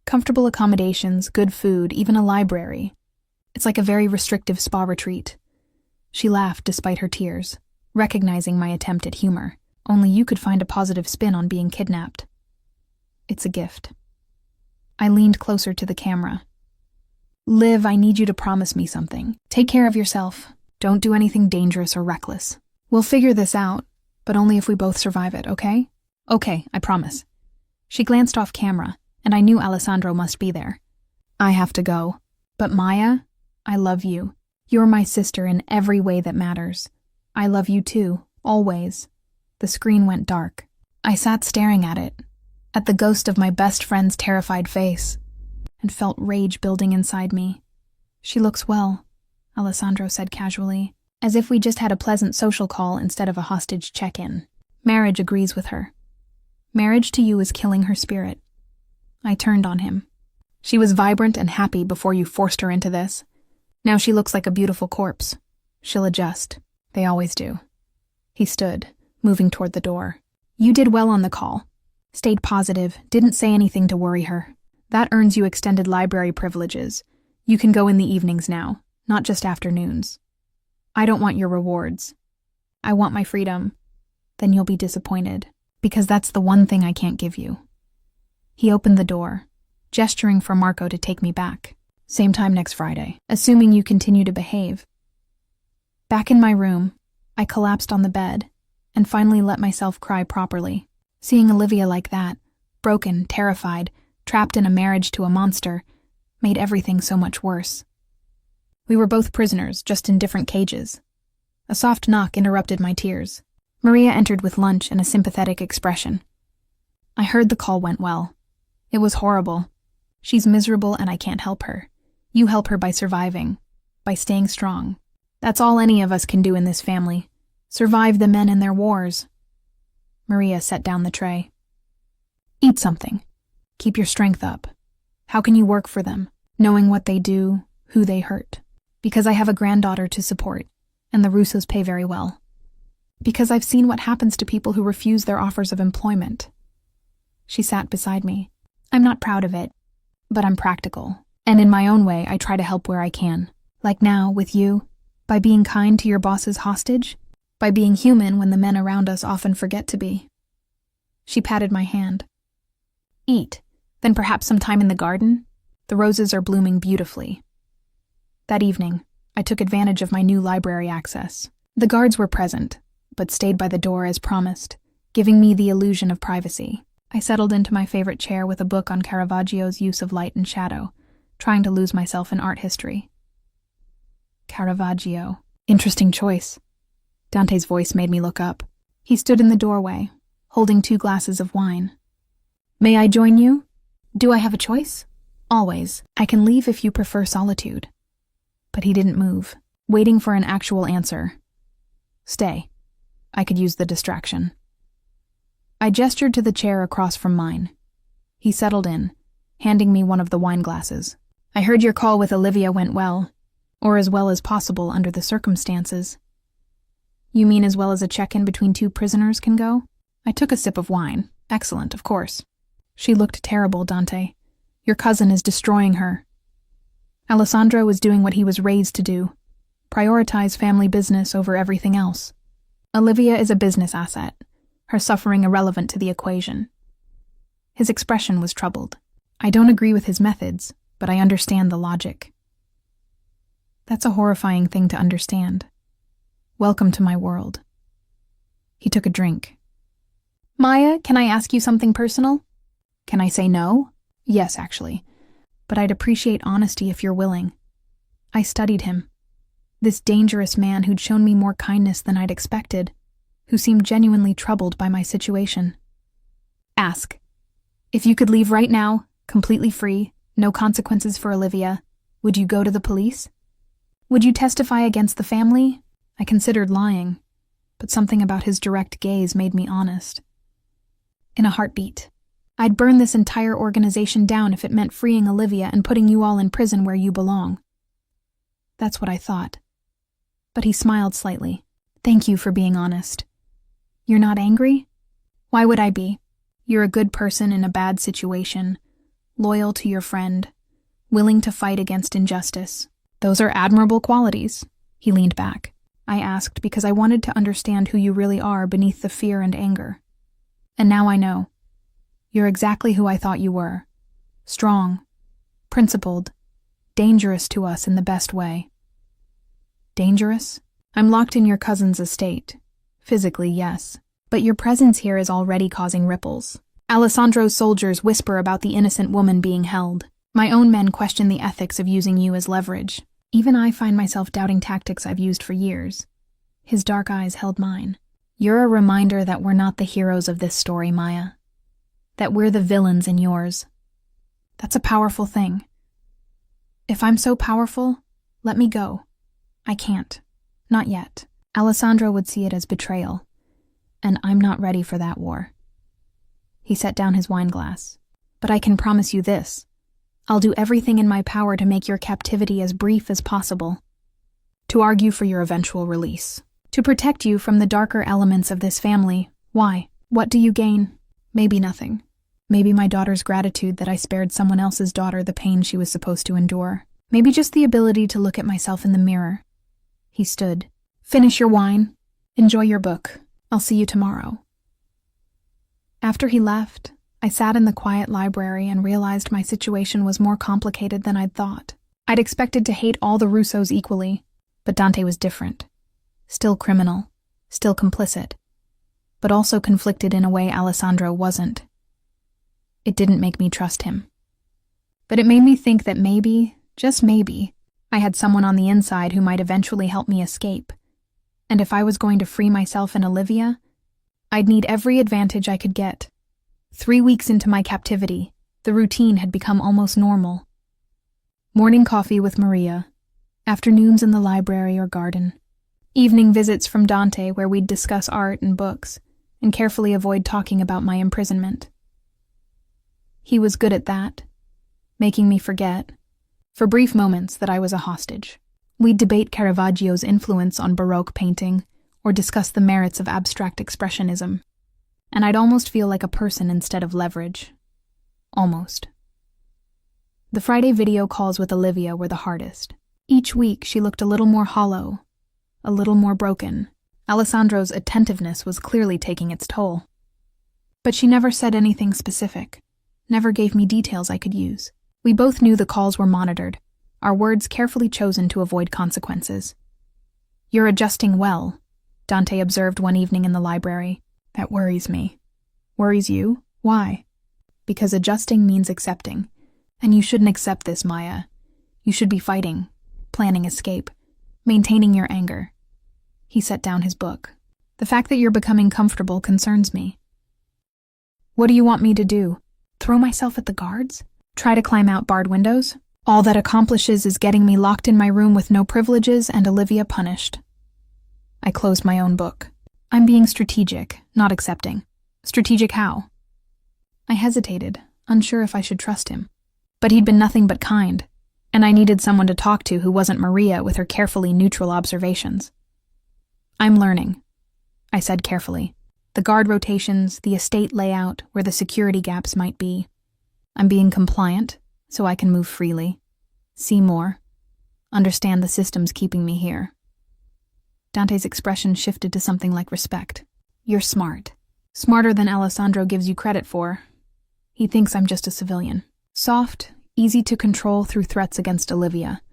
Comfortable accommodations, good food, even a library. It's like a very restrictive spa retreat. She laughed despite her tears, recognizing my attempt at humor. Only you could find a positive spin on being kidnapped. It's a gift. I leaned closer to the camera. Liv, I need you to promise me something. Take care of yourself. Don't do anything dangerous or reckless. We'll figure this out, but only if we both survive it, okay? Okay, I promise. She glanced off camera, and I knew Alessandro must be there. I have to go. But Maya, I love you. You're my sister in every way that matters. I love you too, always. The screen went dark. I sat staring at it, at the ghost of my best friend's terrified face, and felt rage building inside me. She looks well, Alessandro said casually, as if we just had a pleasant social call instead of a hostage check-in. Marriage agrees with her. Marriage to you is killing her spirit. I turned on him. She was vibrant and happy before you forced her into this. Now she looks like a beautiful corpse. She'll adjust. They always do. He stood, moving toward the door. You did well on the call. Stayed positive, didn't say anything to worry her. That earns you extended library privileges. You can go in the evenings now, not just afternoons. I don't want your rewards. I want my freedom. Then you'll be disappointed, because that's the one thing I can't give you. He opened the door, gesturing for Marco to take me back. Same time next Friday, assuming you continue to behave. Back in my room, I collapsed on the bed and finally let myself cry properly. Seeing Olivia like that, broken, terrified, trapped in a marriage to a monster, made everything so much worse. We were both prisoners, just in different cages. A soft knock interrupted my tears. Maria entered with lunch and a sympathetic expression. I heard the call went well. It was horrible. She's miserable and I can't help her. You help her by surviving, by staying strong. That's all any of us can do in this family. Survive the men and their wars. Maria set down the tray. Eat something. Keep your strength up. How can you work for them, knowing what they do, who they hurt? Because I have a granddaughter to support, and the Russos pay very well. Because I've seen what happens to people who refuse their offers of employment. She sat beside me. I'm not proud of it, but I'm practical. And in my own way, I try to help where I can. Like now, with you, by being kind to your boss's hostage, by being human when the men around us often forget to be. She patted my hand. Eat, then perhaps some time in the garden? The roses are blooming beautifully. That evening, I took advantage of my new library access. The guards were present, but stayed by the door as promised, giving me the illusion of privacy. I settled into my favorite chair with a book on Caravaggio's use of light and shadow, trying to lose myself in art history. Caravaggio. Interesting choice. Dante's voice made me look up. He stood in the doorway, holding 2 glasses of wine. May I join you? Do I have a choice? Always. I can leave if you prefer solitude. But he didn't move, waiting for an actual answer. Stay. I could use the distraction. I gestured to the chair across from mine. He settled in, handing me one of the wine glasses. I heard your call with Olivia went well, or as well as possible under the circumstances. You mean as well as a check-in between 2 prisoners can go? I took a sip of wine. Excellent, of course. She looked terrible, Dante. Your cousin is destroying her. Alessandro is doing what he was raised to do. Prioritize family business over everything else. Olivia is a business asset, her suffering irrelevant to the equation. His expression was troubled. I don't agree with his methods, but I understand the logic. That's a horrifying thing to understand. Welcome to my world. He took a drink. Maya, can I ask you something personal? Can I say no? Yes, actually. But I'd appreciate honesty if you're willing. I studied him. This dangerous man who'd shown me more kindness than I'd expected, who seemed genuinely troubled by my situation. Ask. If you could leave right now, completely free, no consequences for Olivia, would you go to the police? Would you testify against the family? I considered lying, but something about his direct gaze made me honest. In a heartbeat. I'd burn this entire organization down if it meant freeing Olivia and putting you all in prison where you belong. That's what I thought. But he smiled slightly. Thank you for being honest. You're not angry? Why would I be? You're a good person in a bad situation, loyal to your friend, willing to fight against injustice. Those are admirable qualities. He leaned back. I asked because I wanted to understand who you really are beneath the fear and anger. And now I know. You're exactly who I thought you were. Strong, principled, dangerous to us in the best way. Dangerous? I'm locked in your cousin's estate. Physically, yes. But your presence here is already causing ripples. Alessandro's soldiers whisper about the innocent woman being held. My own men question the ethics of using you as leverage. Even I find myself doubting tactics I've used for years. His dark eyes held mine. You're a reminder that we're not the heroes of this story, Maya. That we're the villains in yours. That's a powerful thing. If I'm so powerful, let me go. I can't. Not yet. Alessandro would see it as betrayal, and I'm not ready for that war. He set down his wine glass. But I can promise you this. I'll do everything in my power to make your captivity as brief as possible. To argue for your eventual release. To protect you from the darker elements of this family. Why? What do you gain? Maybe nothing. Maybe my daughter's gratitude that I spared someone else's daughter the pain she was supposed to endure. Maybe just the ability to look at myself in the mirror. He stood. Finish your wine. Enjoy your book. I'll see you tomorrow. After he left, I sat in the quiet library and realized my situation was more complicated than I'd thought. I'd expected to hate all the Russos equally, but Dante was different. Still criminal, still complicit, but also conflicted in a way Alessandro wasn't. It didn't make me trust him. But it made me think that maybe, just maybe, I had someone on the inside who might eventually help me escape. And if I was going to free myself and Olivia, I'd need every advantage I could get. 3 weeks into my captivity, the routine had become almost normal. Morning coffee with Maria, afternoons in the library or garden, evening visits from Dante where we'd discuss art and books, and carefully avoid talking about my imprisonment. He was good at that, making me forget, for brief moments, that I was a hostage. We'd debate Caravaggio's influence on Baroque painting, or discuss the merits of abstract expressionism, and I'd almost feel like a person instead of leverage. Almost. The Friday video calls with Olivia were the hardest. Each week she looked a little more hollow, a little more broken. Alessandro's attentiveness was clearly taking its toll. But she never said anything specific, never gave me details I could use. We both knew the calls were monitored, our words carefully chosen to avoid consequences. You're adjusting well, Dante observed one evening in the library. That worries me. Worries you? Why? Because adjusting means accepting. And you shouldn't accept this, Maya. You should be fighting, planning escape, maintaining your anger. He set down his book. The fact that you're becoming comfortable concerns me. What do you want me to do? Throw myself at the guards? Try to climb out barred windows? All that accomplishes is getting me locked in my room with no privileges and Olivia punished. I closed my own book. I'm being strategic, not accepting. Strategic how? I hesitated, unsure if I should trust him. But he'd been nothing but kind, and I needed someone to talk to who wasn't Maria with her carefully neutral observations. I'm learning, I said carefully. The guard rotations, the estate layout, where the security gaps might be. I'm being compliant, so I can move freely, see more, understand the systems keeping me here. Dante's expression shifted to something like respect. You're smart. Smarter than Alessandro gives you credit for. He thinks I'm just a civilian. Soft, easy to control through threats against Olivia.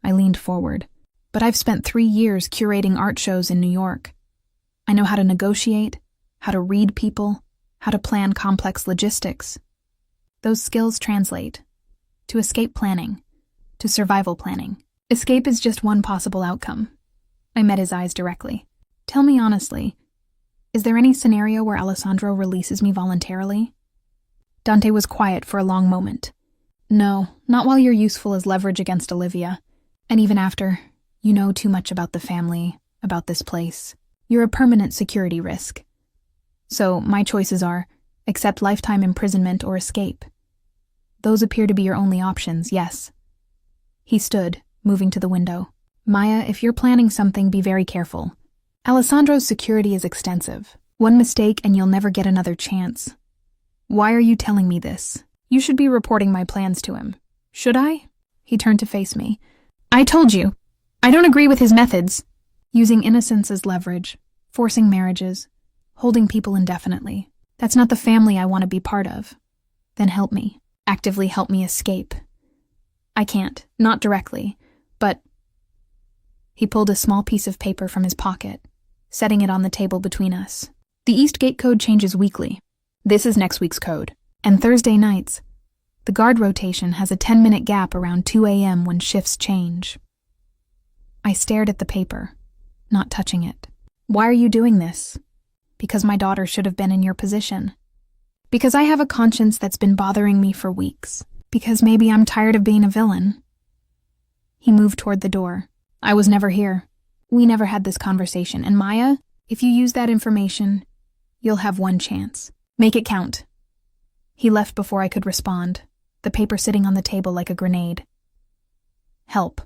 I leaned forward. But I've spent 3 years curating art shows in New York. I know how to negotiate, how to read people, how to plan complex logistics. Those skills translate to escape planning, to survival planning. Escape is just one possible outcome. I met his eyes directly. Tell me honestly, is there any scenario where Alessandro releases me voluntarily? Dante was quiet for a long moment. No, not while you're useful as leverage against Olivia. And even after, you know too much about the family, about this place. You're a permanent security risk. So my choices are, accept lifetime imprisonment or escape. Those appear to be your only options, yes. He stood, moving to the window. Maya, if you're planning something, be very careful. Alessandro's security is extensive. One mistake and you'll never get another chance. Why are you telling me this? You should be reporting my plans to him. Should I? He turned to face me. I told you. I don't agree with his methods. Using innocence as leverage, forcing marriages, holding people indefinitely. That's not the family I want to be part of. Then help me. Actively help me escape. I can't, not directly, but... He pulled a small piece of paper from his pocket, setting it on the table between us. The East Gate code changes weekly. This is next week's code. And Thursday nights, the guard rotation has a 10-minute gap around 2 a.m. when shifts change. I stared at the paper, not touching it. Why are you doing this? Because my daughter should have been in your position. Because I have a conscience that's been bothering me for weeks. Because maybe I'm tired of being a villain. He moved toward the door. I was never here. We never had this conversation. And Maya, if you use that information, you'll have one chance. Make it count. He left before I could respond. the paper sitting on the table like a grenade. Help.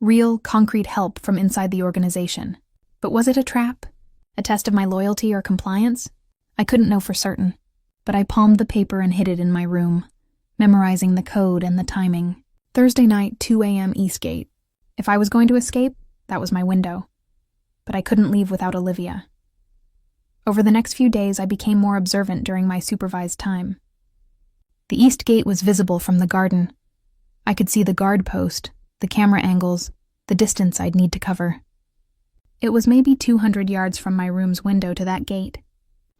Real, concrete help from inside the organization. But was it a trap? A test of my loyalty or compliance? I couldn't know for certain, but I palmed the paper and hid it in my room, memorizing the code and the timing. Thursday night, 2 a.m. Eastgate. If I was going to escape, that was my window. But I couldn't leave without Olivia. Over the next few days, I became more observant during my supervised time. The east gate was visible from the garden. I could see the guard post, the camera angles, the distance I'd need to cover. It was maybe 200 yards from my room's window to that gate.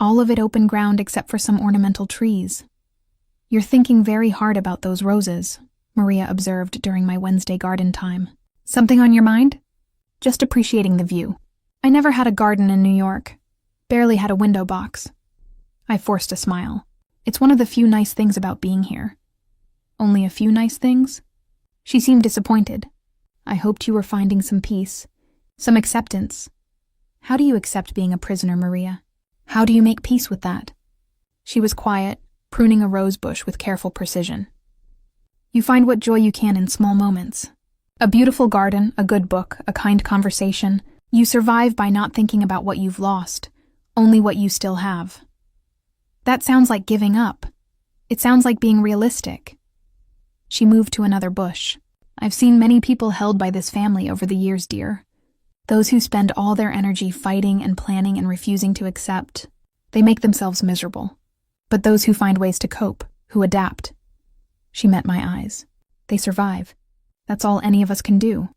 All of it open ground except for some ornamental trees. "You're thinking very hard about those roses," Maria observed during my Wednesday garden time. "Something on your mind?" "Just appreciating the view. I never had a garden in New York. Barely had a window box." I forced a smile. "It's one of the few nice things about being here." "Only a few nice things?" She seemed disappointed. "I hoped you were finding some peace, some acceptance." "How do you accept being a prisoner, Maria? How do you make peace with that?" She was quiet, pruning a rose bush with careful precision. "You find what joy you can in small moments. A beautiful garden, a good book, a kind conversation. You survive by not thinking about what you've lost, only what you still have." "That sounds like giving up. It sounds like being realistic." She moved to another bush. "I've seen many people held by this family over the years, dear. Those who spend all their energy fighting and planning and refusing to accept, they make themselves miserable. But those who find ways to cope, who adapt." She met my eyes. "They survive. That's all any of us can do."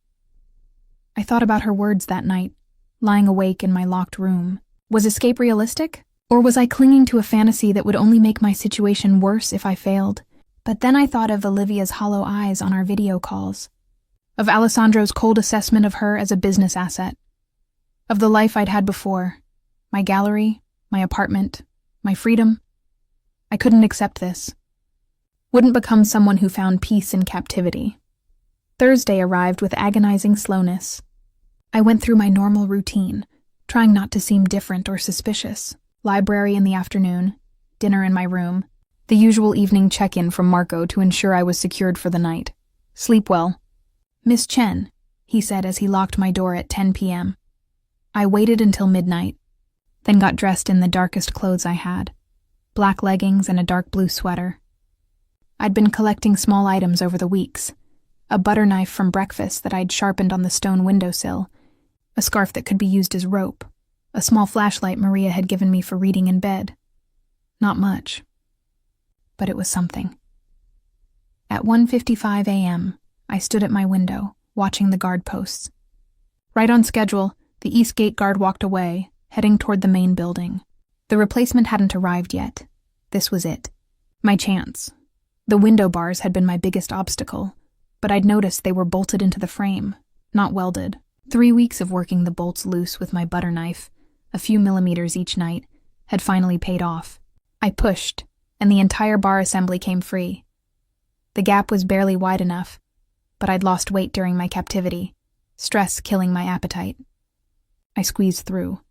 I thought about her words that night, lying awake in my locked room. Was escape realistic? Or was I clinging to a fantasy that would only make my situation worse if I failed? But then I thought of Olivia's hollow eyes on our video calls, of Alessandro's cold assessment of her as a business asset, of the life I'd had before, my gallery, my apartment, my freedom. I couldn't accept this. Wouldn't become someone who found peace in captivity. Thursday arrived with agonizing slowness. I went through my normal routine, trying not to seem different or suspicious. Library in the afternoon, dinner in my room, the usual evening check-in from Marco to ensure I was secured for the night. "Sleep well." "Miss Chen," he said as he locked my door at 10 p.m. I waited until midnight, then got dressed in the darkest clothes I had, black leggings and a dark blue sweater. I'd been collecting small items over the weeks, a butter knife from breakfast that I'd sharpened on the stone windowsill, a scarf that could be used as rope, a small flashlight Maria had given me for reading in bed. Not much, but it was something. At 1:55 a.m., I stood at my window, watching the guard posts. Right on schedule, the East Gate guard walked away, heading toward the main building. The replacement hadn't arrived yet. This was it. My chance. The window bars had been my biggest obstacle, but I'd noticed they were bolted into the frame, not welded. 3 weeks of working the bolts loose with my butter knife, a few millimeters each night, had finally paid off. I pushed, and the entire bar assembly came free. The gap was barely wide enough, but I'd lost weight during my captivity, stress killing my appetite. I squeezed through,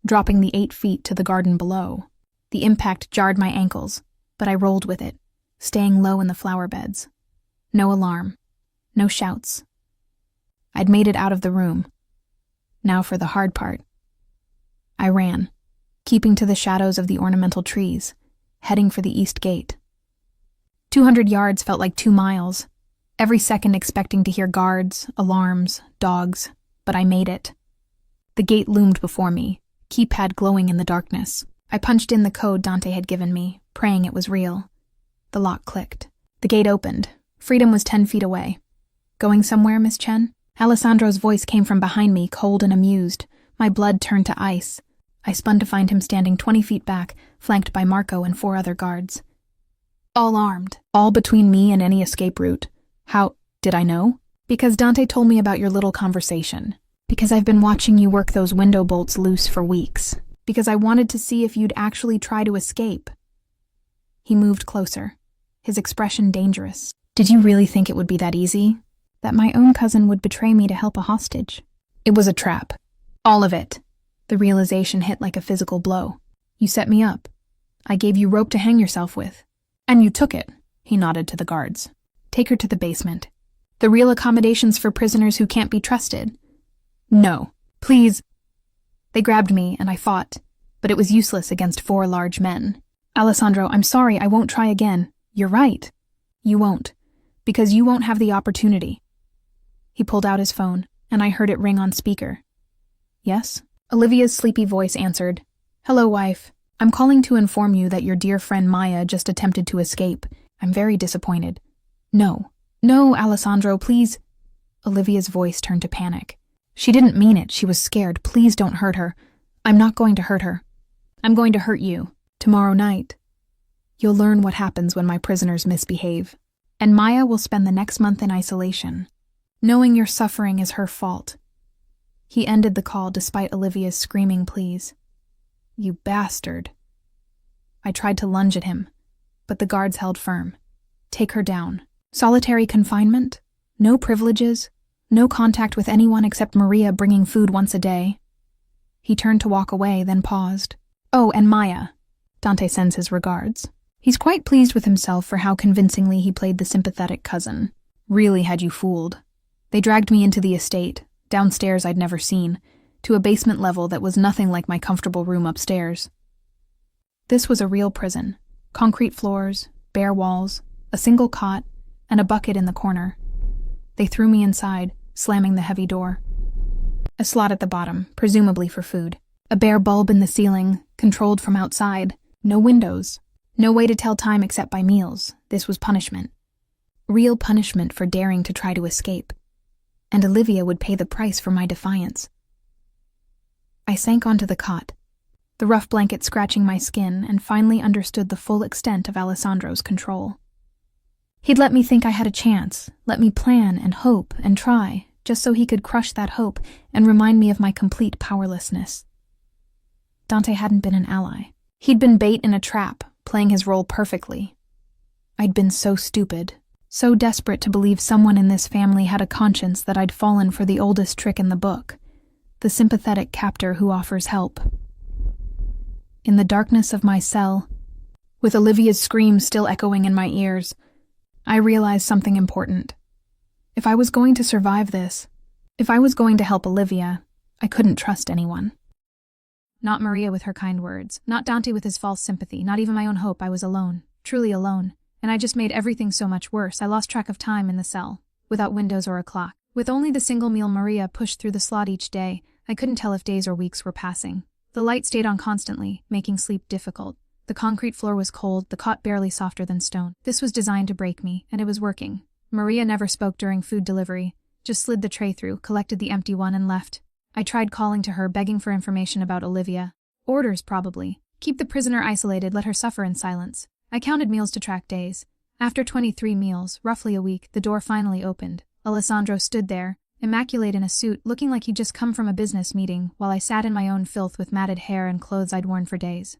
dropping the 8 feet to the garden below. The impact jarred my ankles, but I rolled with it, staying low in the flower beds. No alarm, no shouts. I'd made it out of the room. Now for the hard part. I ran, keeping to the shadows of the ornamental trees, heading for the East Gate. 200 yards felt like 2 miles, every second expecting to hear guards, alarms, dogs, but I made it. The gate loomed before me, keypad glowing in the darkness. I punched in the code Dante had given me, praying it was real. The lock clicked. The gate opened. Freedom was 10 feet away. "Going somewhere, Miss Chen?" Alessandro's voice came from behind me, cold and amused. My blood turned to ice. I spun to find him standing 20 feet back, flanked by Marco and 4 other guards. All armed, all between me and any escape route. How did I know? Because Dante told me about your little conversation. Because I've been watching you work those window bolts loose for weeks. Because I wanted to see if you'd actually try to escape. He moved closer, his expression dangerous. "Did you really think it would be that easy? That my own cousin would betray me to help a hostage? It was a trap. All of it." The realization hit like a physical blow. "You set me up. I gave you rope to hang yourself with. And you took it," He nodded to the guards. Take her to the basement. The real accommodations for prisoners who can't be trusted. No, please. They grabbed me and I fought, but it was useless against 4 large men. Alessandro, I'm sorry, I won't try again. You're right. You won't, because you won't have the opportunity. He pulled out his phone, and I heard it ring on speaker. Yes? Olivia's sleepy voice answered. Hello, wife. I'm calling to inform you that your dear friend Maya just attempted to escape. I'm very disappointed. No, Alessandro, please. Olivia's voice turned to panic. She didn't mean it. She was scared. Please don't hurt her. I'm not going to hurt her. I'm going to hurt you. Tomorrow night. You'll learn what happens when my prisoners misbehave. And Maya will spend the next month in isolation, knowing your suffering is her fault. He ended the call despite Olivia's screaming pleas. You bastard. I tried to lunge at him, but the guards held firm. Take her down. Solitary confinement? No privileges? No contact with anyone except Maria bringing food once a day? He turned to walk away, then paused. Oh, and Maya. Dante sends his regards. He's quite pleased with himself for how convincingly he played the sympathetic cousin. Really had you fooled. They dragged me into the estate, downstairs I'd never seen, to a basement level that was nothing like my comfortable room upstairs. This was a real prison. Concrete floors, bare walls, a single cot, and a bucket in the corner. They threw me inside, slamming the heavy door. A slot at the bottom, presumably for food. A bare bulb in the ceiling, controlled from outside. No windows. No way to tell time except by meals. This was punishment. Real punishment for daring to try to escape. And Olivia would pay the price for my defiance. I sank onto the cot, the rough blanket scratching my skin, and finally understood the full extent of Alessandro's control. He'd let me think I had a chance, let me plan and hope and try, just so he could crush that hope and remind me of my complete powerlessness. Dante hadn't been an ally. He'd been bait in a trap, playing his role perfectly. I'd been so stupid, so desperate to believe someone in this family had a conscience that I'd fallen for the oldest trick in the book, the sympathetic captor who offers help. In the darkness of my cell, with Olivia's screams still echoing in my ears, I realized something important. If I was going to survive this, if I was going to help Olivia, I couldn't trust anyone. Not Maria with her kind words, not Dante with his false sympathy, not even my own hope. I was alone, truly alone, and I just made everything so much worse. I lost track of time in the cell, without windows or a clock. With only the single meal Maria pushed through the slot each day, I couldn't tell if days or weeks were passing. The light stayed on constantly, making sleep difficult. The concrete floor was cold, the cot barely softer than stone. This was designed to break me, and it was working. Maria never spoke during food delivery, just slid the tray through, collected the empty one, and left. I tried calling to her, begging for information about Olivia. Orders, probably. Keep the prisoner isolated, let her suffer in silence. I counted meals to track days. After 23 meals, roughly a week, the door finally opened. Alessandro stood there, immaculate in a suit, looking like he'd just come from a business meeting, while I sat in my own filth with matted hair and clothes I'd worn for days.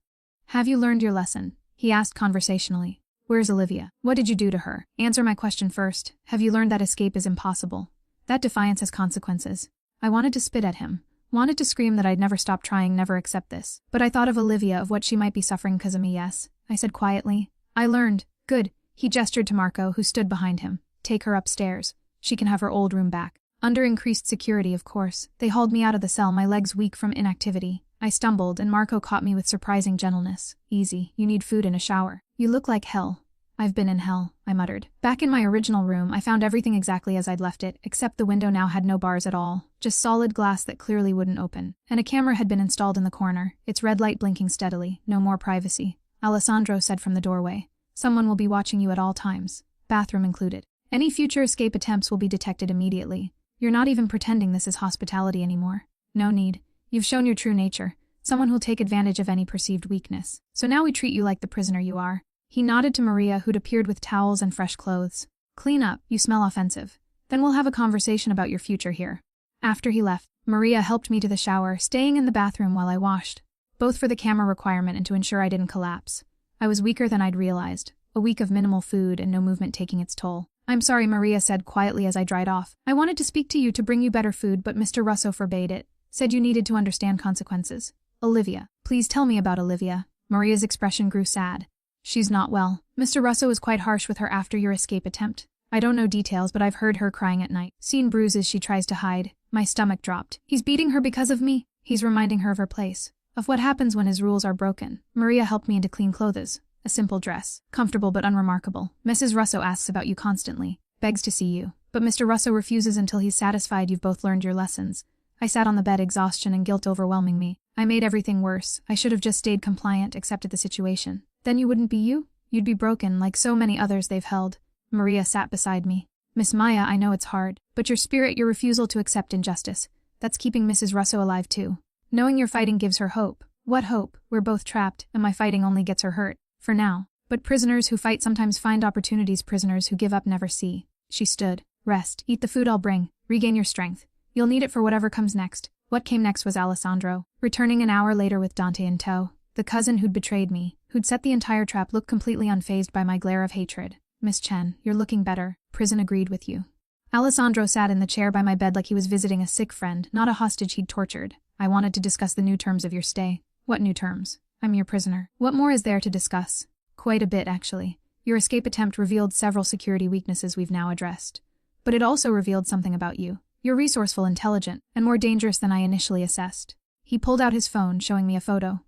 Have you learned your lesson? He asked conversationally. Where's Olivia? What did you do to her? Answer my question first. Have you learned that escape is impossible? That defiance has consequences. I wanted to spit at him. Wanted to scream that I'd never stop trying, never accept this. But I thought of Olivia, of what she might be suffering because of me, yes. I said quietly. I learned. Good. He gestured to Marco, who stood behind him. Take her upstairs. She can have her old room back. Under increased security, of course. They hauled me out of the cell, my legs weak from inactivity. I stumbled, and Marco caught me with surprising gentleness. Easy. You need food and a shower. You look like hell. I've been in hell, I muttered. Back in my original room, I found everything exactly as I'd left it, except the window now had no bars at all, just solid glass that clearly wouldn't open. And a camera had been installed in the corner, its red light blinking steadily. No more privacy. Alessandro said from the doorway. Someone will be watching you at all times, bathroom included. Any future escape attempts will be detected immediately. You're not even pretending this is hospitality anymore. No need. You've shown your true nature. Someone who'll take advantage of any perceived weakness. So now we treat you like the prisoner you are. He nodded to Maria, who'd appeared with towels and fresh clothes. Clean up, you smell offensive. Then we'll have a conversation about your future here. After he left, Maria helped me to the shower, staying in the bathroom while I washed, both for the camera requirement and to ensure I didn't collapse. I was weaker than I'd realized, a week of minimal food and no movement taking its toll. I'm sorry, Maria said quietly as I dried off. I wanted to speak to you to bring you better food, but Mr. Russo forbade it. Said you needed to understand consequences. Olivia. Please tell me about Olivia. Maria's expression grew sad. She's not well. Mr. Russo was quite harsh with her after your escape attempt. I don't know details, but I've heard her crying at night. Seen bruises she tries to hide. My stomach dropped. He's beating her because of me. He's reminding her of her place. Of what happens when his rules are broken. Maria helped me into clean clothes. A simple dress. Comfortable but unremarkable. Mrs. Russo asks about you constantly. Begs to see you. But Mr. Russo refuses until he's satisfied you've both learned your lessons. I sat on the bed, exhaustion and guilt overwhelming me. I made everything worse. I should have just stayed compliant, accepted the situation. Then you wouldn't be you? You'd be broken, like so many others they've held. Maria sat beside me. Miss Maya, I know it's hard, but your spirit, your refusal to accept injustice, that's keeping Mrs. Russo alive too. Knowing you're fighting gives her hope. What hope? We're both trapped, and my fighting only gets her hurt. For now. But prisoners who fight sometimes find opportunities. Prisoners who give up never see. She stood. Rest. Eat the food I'll bring. Regain your strength. You'll need it for whatever comes next. What came next was Alessandro, returning an hour later with Dante in tow. The cousin who'd betrayed me, who'd set the entire trap, looked completely unfazed by my glare of hatred. Miss Chen, you're looking better. Prison agreed with you. Alessandro sat in the chair by my bed like he was visiting a sick friend, not a hostage he'd tortured. I wanted to discuss the new terms of your stay. What new terms? I'm your prisoner. What more is there to discuss? Quite a bit, actually. Your escape attempt revealed several security weaknesses we've now addressed. But it also revealed something about you. You're resourceful, intelligent, and more dangerous than I initially assessed. He pulled out his phone, showing me a photo.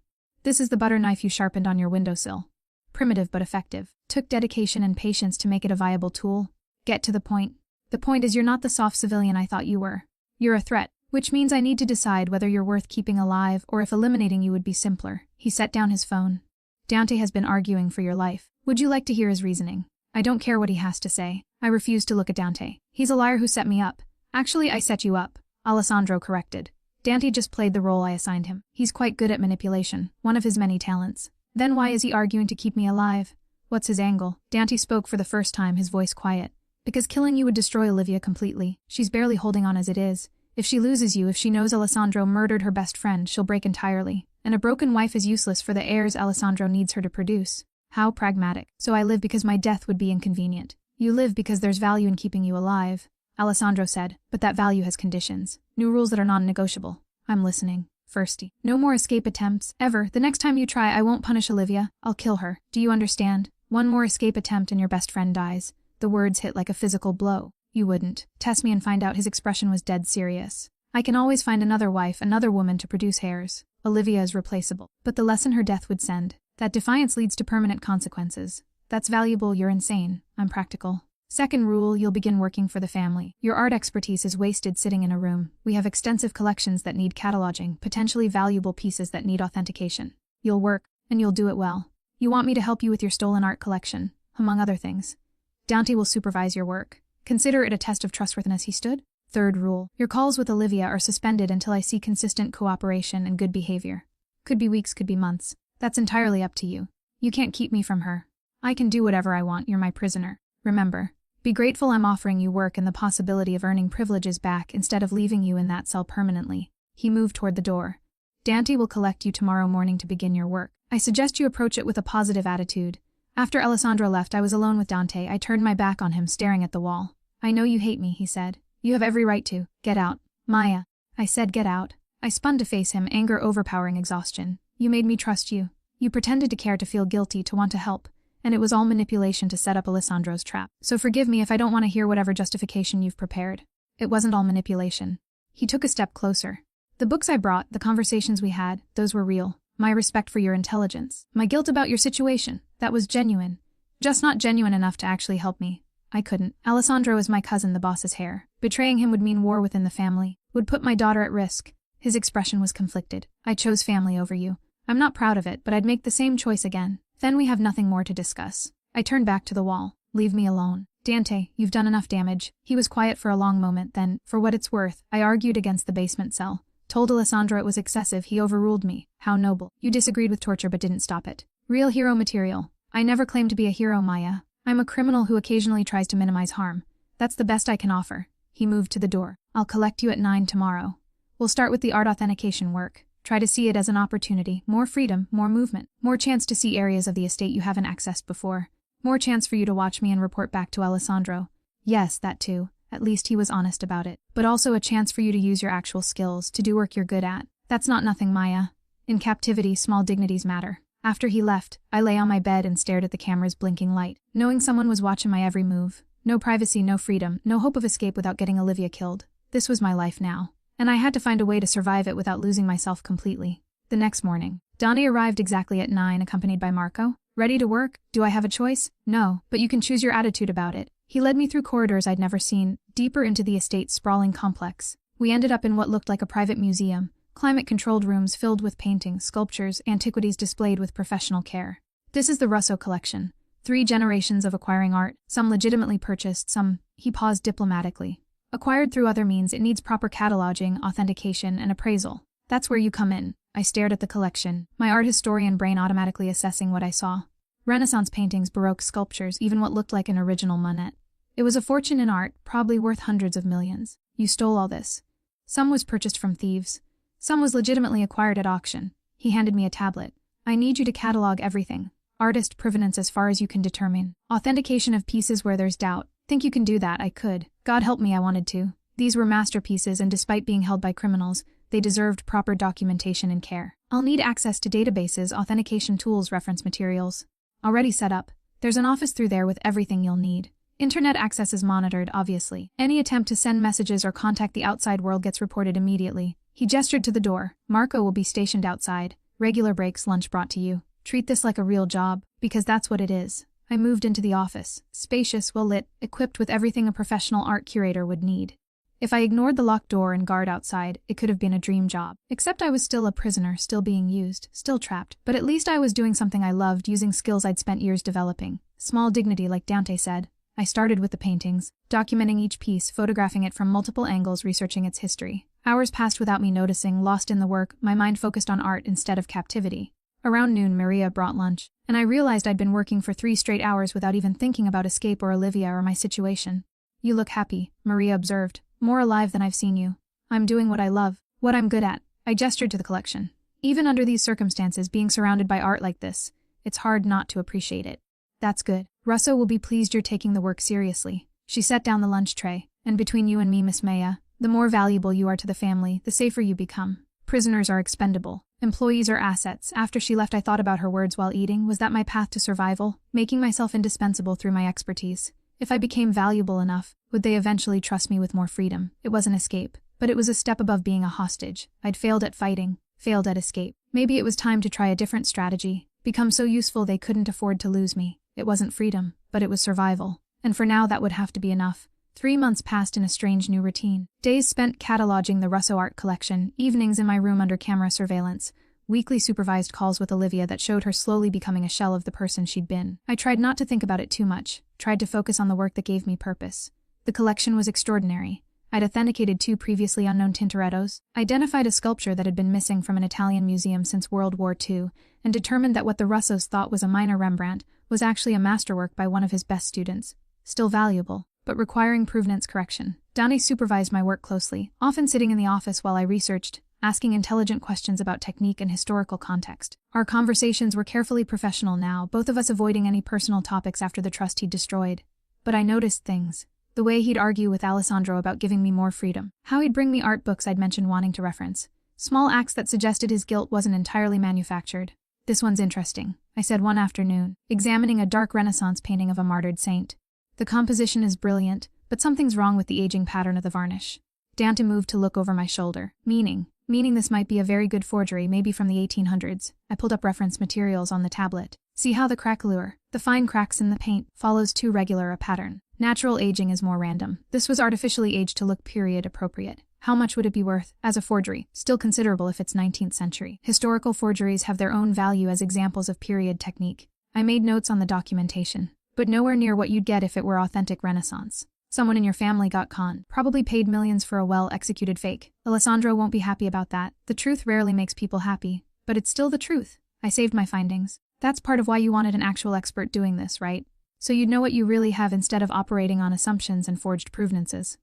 This is the butter knife you sharpened on your windowsill. Primitive but effective. Took dedication and patience to make it a viable tool. Get to the point. The point is you're not the soft civilian I thought you were. You're a threat, which means I need to decide whether you're worth keeping alive or if eliminating you would be simpler. He set down his phone. Dante has been arguing for your life. Would you like to hear his reasoning? I don't care what he has to say. I refuse to look at Dante. He's a liar who set me up. Actually, I set you up. Alessandro corrected. Dante just played the role I assigned him. He's quite good at manipulation, one of his many talents. Then why is he arguing to keep me alive? What's his angle? Dante spoke for the first time, his voice quiet. Because killing you would destroy Olivia completely. She's barely holding on as it is. If she loses you, if she knows Alessandro murdered her best friend, she'll break entirely. And a broken wife is useless for the heirs Alessandro needs her to produce. How pragmatic. So I live because my death would be inconvenient. You live because there's value in keeping you alive. Alessandro said, but that value has conditions. New rules that are non-negotiable. I'm listening. Firsty. No more escape attempts, ever. The next time you try, I won't punish Olivia. I'll kill her. Do you understand? One more escape attempt and your best friend dies. The words hit like a physical blow. You wouldn't. Test me and find out. His expression was dead serious. I can always find another wife, another woman to produce heirs. Olivia is replaceable. But the lesson her death would send. That defiance leads to permanent consequences. That's valuable. You're insane. I'm practical. Second rule, you'll begin working for the family. Your art expertise is wasted sitting in a room. We have extensive collections that need cataloging, potentially valuable pieces that need authentication. You'll work, and you'll do it well. You want me to help you with your stolen art collection, among other things. Dante will supervise your work. Consider it a test of trustworthiness. He stood. Third rule, your calls with Olivia are suspended until I see consistent cooperation and good behavior. Could be weeks, could be months. That's entirely up to you. You can't keep me from her. I can do whatever I want. You're my prisoner. Remember. Be grateful I'm offering you work and the possibility of earning privileges back instead of leaving you in that cell permanently. He moved toward the door. Dante will collect you tomorrow morning to begin your work. I suggest you approach it with a positive attitude. After Alessandro left, I was alone with Dante. I turned my back on him, staring at the wall. I know you hate me, he said. You have every right to. Get out. Maya. I said get out. I spun to face him, anger overpowering exhaustion. You made me trust you. You pretended to care, to feel guilty, to want to help. And it was all manipulation to set up Alessandro's trap. So forgive me if I don't want to hear whatever justification you've prepared. It wasn't all manipulation. He took a step closer. The books I brought, the conversations we had, those were real. My respect for your intelligence. My guilt about your situation, that was genuine. Just not genuine enough to actually help me. I couldn't. Alessandro is my cousin, the boss's heir. Betraying him would mean war within the family, would put my daughter at risk. His expression was conflicted. I chose family over you. I'm not proud of it, but I'd make the same choice again. Then we have nothing more to discuss. I turned back to the wall. Leave me alone. Dante, you've done enough damage. He was quiet for a long moment, then, for what it's worth, I argued against the basement cell. Told Alessandro it was excessive, he overruled me. How noble. You disagreed with torture but didn't stop it. Real hero material. I never claimed to be a hero, Maya. I'm a criminal who occasionally tries to minimize harm. That's the best I can offer. He moved to the door. I'll collect you at 9 tomorrow. We'll start with the art authentication work. Try to see it as an opportunity, more freedom, more movement, more chance to see areas of the estate you haven't accessed before, more chance for you to watch me and report back to Alessandro. Yes, that too. At least he was honest about it. But also a chance for you to use your actual skills, to do work you're good at. That's not nothing, Maya. In captivity, small dignities matter. After he left, I lay on my bed and stared at the camera's blinking light, knowing someone was watching my every move. No privacy, no freedom, no hope of escape without getting Olivia killed. This was my life now, and I had to find a way to survive it without losing myself completely. The next morning, Donnie arrived exactly at 9, accompanied by Marco. Ready to work? Do I have a choice? No, but you can choose your attitude about it. He led me through corridors I'd never seen, deeper into the estate's sprawling complex. We ended up in what looked like a private museum, climate-controlled rooms filled with paintings, sculptures, antiquities displayed with professional care. This is the Russo collection. 3 generations of acquiring art, some legitimately purchased, some, he paused diplomatically. Acquired through other means, it needs proper cataloging, authentication, and appraisal. That's where you come in. I stared at the collection, my art historian brain automatically assessing what I saw. Renaissance paintings, Baroque sculptures, even what looked like an original Monet. It was a fortune in art, probably worth hundreds of millions. You stole all this. Some was purchased from thieves. Some was legitimately acquired at auction. He handed me a tablet. I need you to catalog everything. Artist provenance as far as you can determine. Authentication of pieces where there's doubt. Think you can do that? I could. God help me, I wanted to. These were masterpieces, and despite being held by criminals, they deserved proper documentation and care. I'll need access to databases, authentication tools, reference materials. Already set up. There's an office through there with everything you'll need. Internet access is monitored, obviously. Any attempt to send messages or contact the outside world gets reported immediately. He gestured to the door. Marco will be stationed outside. Regular breaks, lunch brought to you. Treat this like a real job, because that's what it is. I moved into the office. Spacious, well-lit, equipped with everything a professional art curator would need. If I ignored the locked door and guard outside, it could have been a dream job. Except I was still a prisoner, still being used, still trapped. But at least I was doing something I loved, using skills I'd spent years developing. Small dignity, like Dante said. I started with the paintings, documenting each piece, photographing it from multiple angles, researching its history. Hours passed without me noticing, lost in the work, my mind focused on art instead of captivity. Around noon, Maria brought lunch, and I realized I'd been working for 3 straight hours without even thinking about escape or Olivia or my situation. You look happy, Maria observed. More alive than I've seen you. I'm doing what I love, what I'm good at. I gestured to the collection. Even under these circumstances, being surrounded by art like this, it's hard not to appreciate it. That's good. Russo will be pleased you're taking the work seriously. She set down the lunch tray. And between you and me, Miss Maya, the more valuable you are to the family, the safer you become. Prisoners are expendable. Employees are assets. After she left, I thought about her words while eating. Was that my path to survival? Making myself indispensable through my expertise. If I became valuable enough, would they eventually trust me with more freedom? It was an escape, but it was a step above being a hostage. I'd failed at fighting, failed at escape. Maybe it was time to try a different strategy, become so useful they couldn't afford to lose me. It wasn't freedom, but it was survival. And for now, that would have to be enough. 3 months passed in a strange new routine. Days spent cataloging the Russo art collection, evenings in my room under camera surveillance, weekly supervised calls with Olivia that showed her slowly becoming a shell of the person she'd been. I tried not to think about it too much, tried to focus on the work that gave me purpose. The collection was extraordinary. I'd authenticated 2 previously unknown Tintorettos, identified a sculpture that had been missing from an Italian museum since World War II, and determined that what the Russos thought was a minor Rembrandt was actually a masterwork by one of his best students. Still valuable, but requiring provenance correction. Donnie supervised my work closely, often sitting in the office while I researched, asking intelligent questions about technique and historical context. Our conversations were carefully professional now, both of us avoiding any personal topics after the trust he'd destroyed. But I noticed things. The way he'd argue with Alessandro about giving me more freedom. How he'd bring me art books I'd mentioned wanting to reference. Small acts that suggested his guilt wasn't entirely manufactured. This one's interesting, I said one afternoon, examining a dark Renaissance painting of a martyred saint. The composition is brilliant, but something's wrong with the aging pattern of the varnish. Dante moved to look over my shoulder. Meaning this might be a very good forgery, maybe from the 1800s. I pulled up reference materials on the tablet. See how the craquelure, the fine cracks in the paint, follows too regular a pattern. Natural aging is more random. This was artificially aged to look period appropriate. How much would it be worth, as a forgery? Still considerable if it's 19th century. Historical forgeries have their own value as examples of period technique. I made notes on the documentation, but nowhere near what you'd get if it were authentic Renaissance. Someone in your family got conned, probably paid millions for a well-executed fake. Alessandro won't be happy about that. The truth rarely makes people happy, but it's still the truth. I saved my findings. That's part of why you wanted an actual expert doing this, right? So you'd know what you really have instead of operating on assumptions and forged provenances.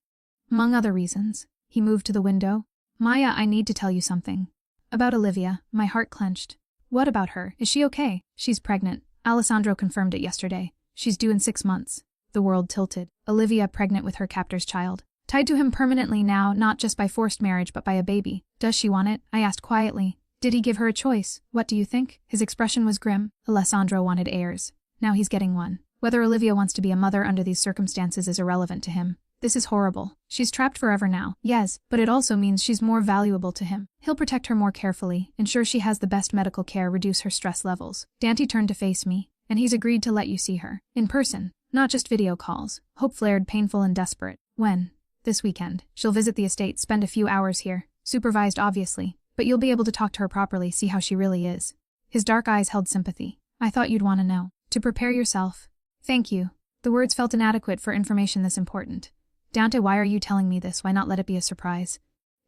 Among other reasons. He moved to the window. Maya, I need to tell you something. About Olivia. My heart clenched. What about her? Is she okay? She's pregnant. Alessandro confirmed it yesterday. She's due in 6 months. The world tilted. Olivia pregnant with her captor's child. Tied to him permanently now, not just by forced marriage but by a baby. Does she want it? I asked quietly. Did he give her a choice? What do you think? His expression was grim. Alessandro wanted heirs. Now he's getting one. Whether Olivia wants to be a mother under these circumstances is irrelevant to him. This is horrible. She's trapped forever now. Yes, but it also means she's more valuable to him. He'll protect her more carefully, ensure she has the best medical care, reduce her stress levels. Dante turned to face me, and he's agreed to let you see her. In person, not just video calls. Hope flared, painful and desperate. When? This weekend. She'll visit the estate, spend a few hours here. Supervised, obviously. But you'll be able to talk to her properly, see how she really is. His dark eyes held sympathy. I thought you'd want to know. To prepare yourself. Thank you. The words felt inadequate for information this important. Dante, why are you telling me this? Why not let it be a surprise?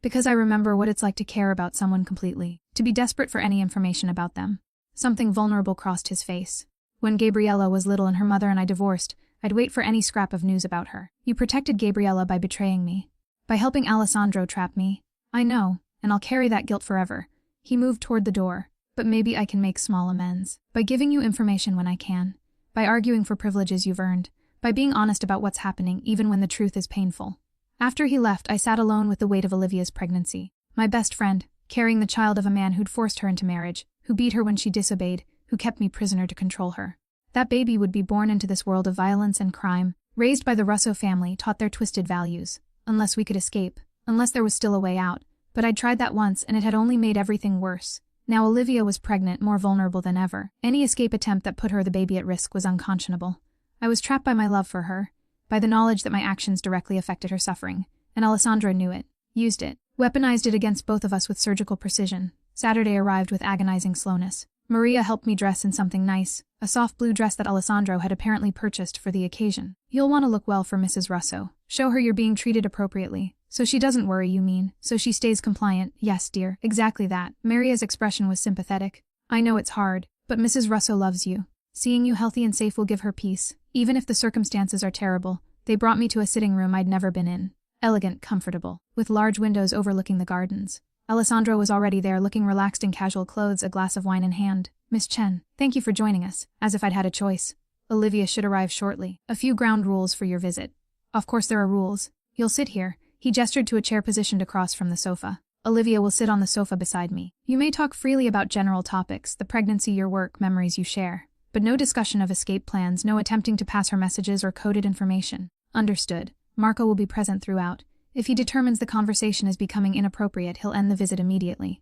Because I remember what it's like to care about someone completely. To be desperate for any information about them. Something vulnerable crossed his face. When Gabriella was little and her mother and I divorced, I'd wait for any scrap of news about her. You protected Gabriella by betraying me. By helping Alessandro trap me. I know, and I'll carry that guilt forever. He moved toward the door. But maybe I can make small amends. By giving you information when I can. By arguing for privileges you've earned. By being honest about what's happening even when the truth is painful. After he left, I sat alone with the weight of Olivia's pregnancy. My best friend, carrying the child of a man who'd forced her into marriage, who beat her when she disobeyed, who kept me prisoner to control her. That baby would be born into this world of violence and crime, raised by the Russo family, taught their twisted values. Unless we could escape. Unless there was still a way out. But I'd tried that once and it had only made everything worse. Now Olivia was pregnant, more vulnerable than ever. Any escape attempt that put her, the baby, at risk was unconscionable. I was trapped by my love for her, by the knowledge that my actions directly affected her suffering, and Alessandro knew it, used it, weaponized it against both of us with surgical precision. Saturday arrived with agonizing slowness. Maria helped me dress in something nice, a soft blue dress that Alessandro had apparently purchased for the occasion. You'll want to look well for Mrs. Russo. Show her you're being treated appropriately. So she doesn't worry, you mean? So she stays compliant? Yes, dear, exactly that. Maria's expression was sympathetic. I know it's hard, but Mrs. Russo loves you. Seeing you healthy and safe will give her peace, even if the circumstances are terrible. They brought me to a sitting room I'd never been in. Elegant, comfortable, with large windows overlooking the gardens. Alessandro was already there, looking relaxed in casual clothes, a glass of wine in hand. Miss Chen, thank you for joining us, as if I'd had a choice. Olivia should arrive shortly. A few ground rules for your visit. Of course there are rules. You'll sit here. He gestured to a chair positioned across from the sofa. Olivia will sit on the sofa beside me. You may talk freely about general topics, the pregnancy, your work, memories you share. But no discussion of escape plans, no attempting to pass her messages or coded information. Understood. Marco will be present throughout. If he determines the conversation is becoming inappropriate, he'll end the visit immediately.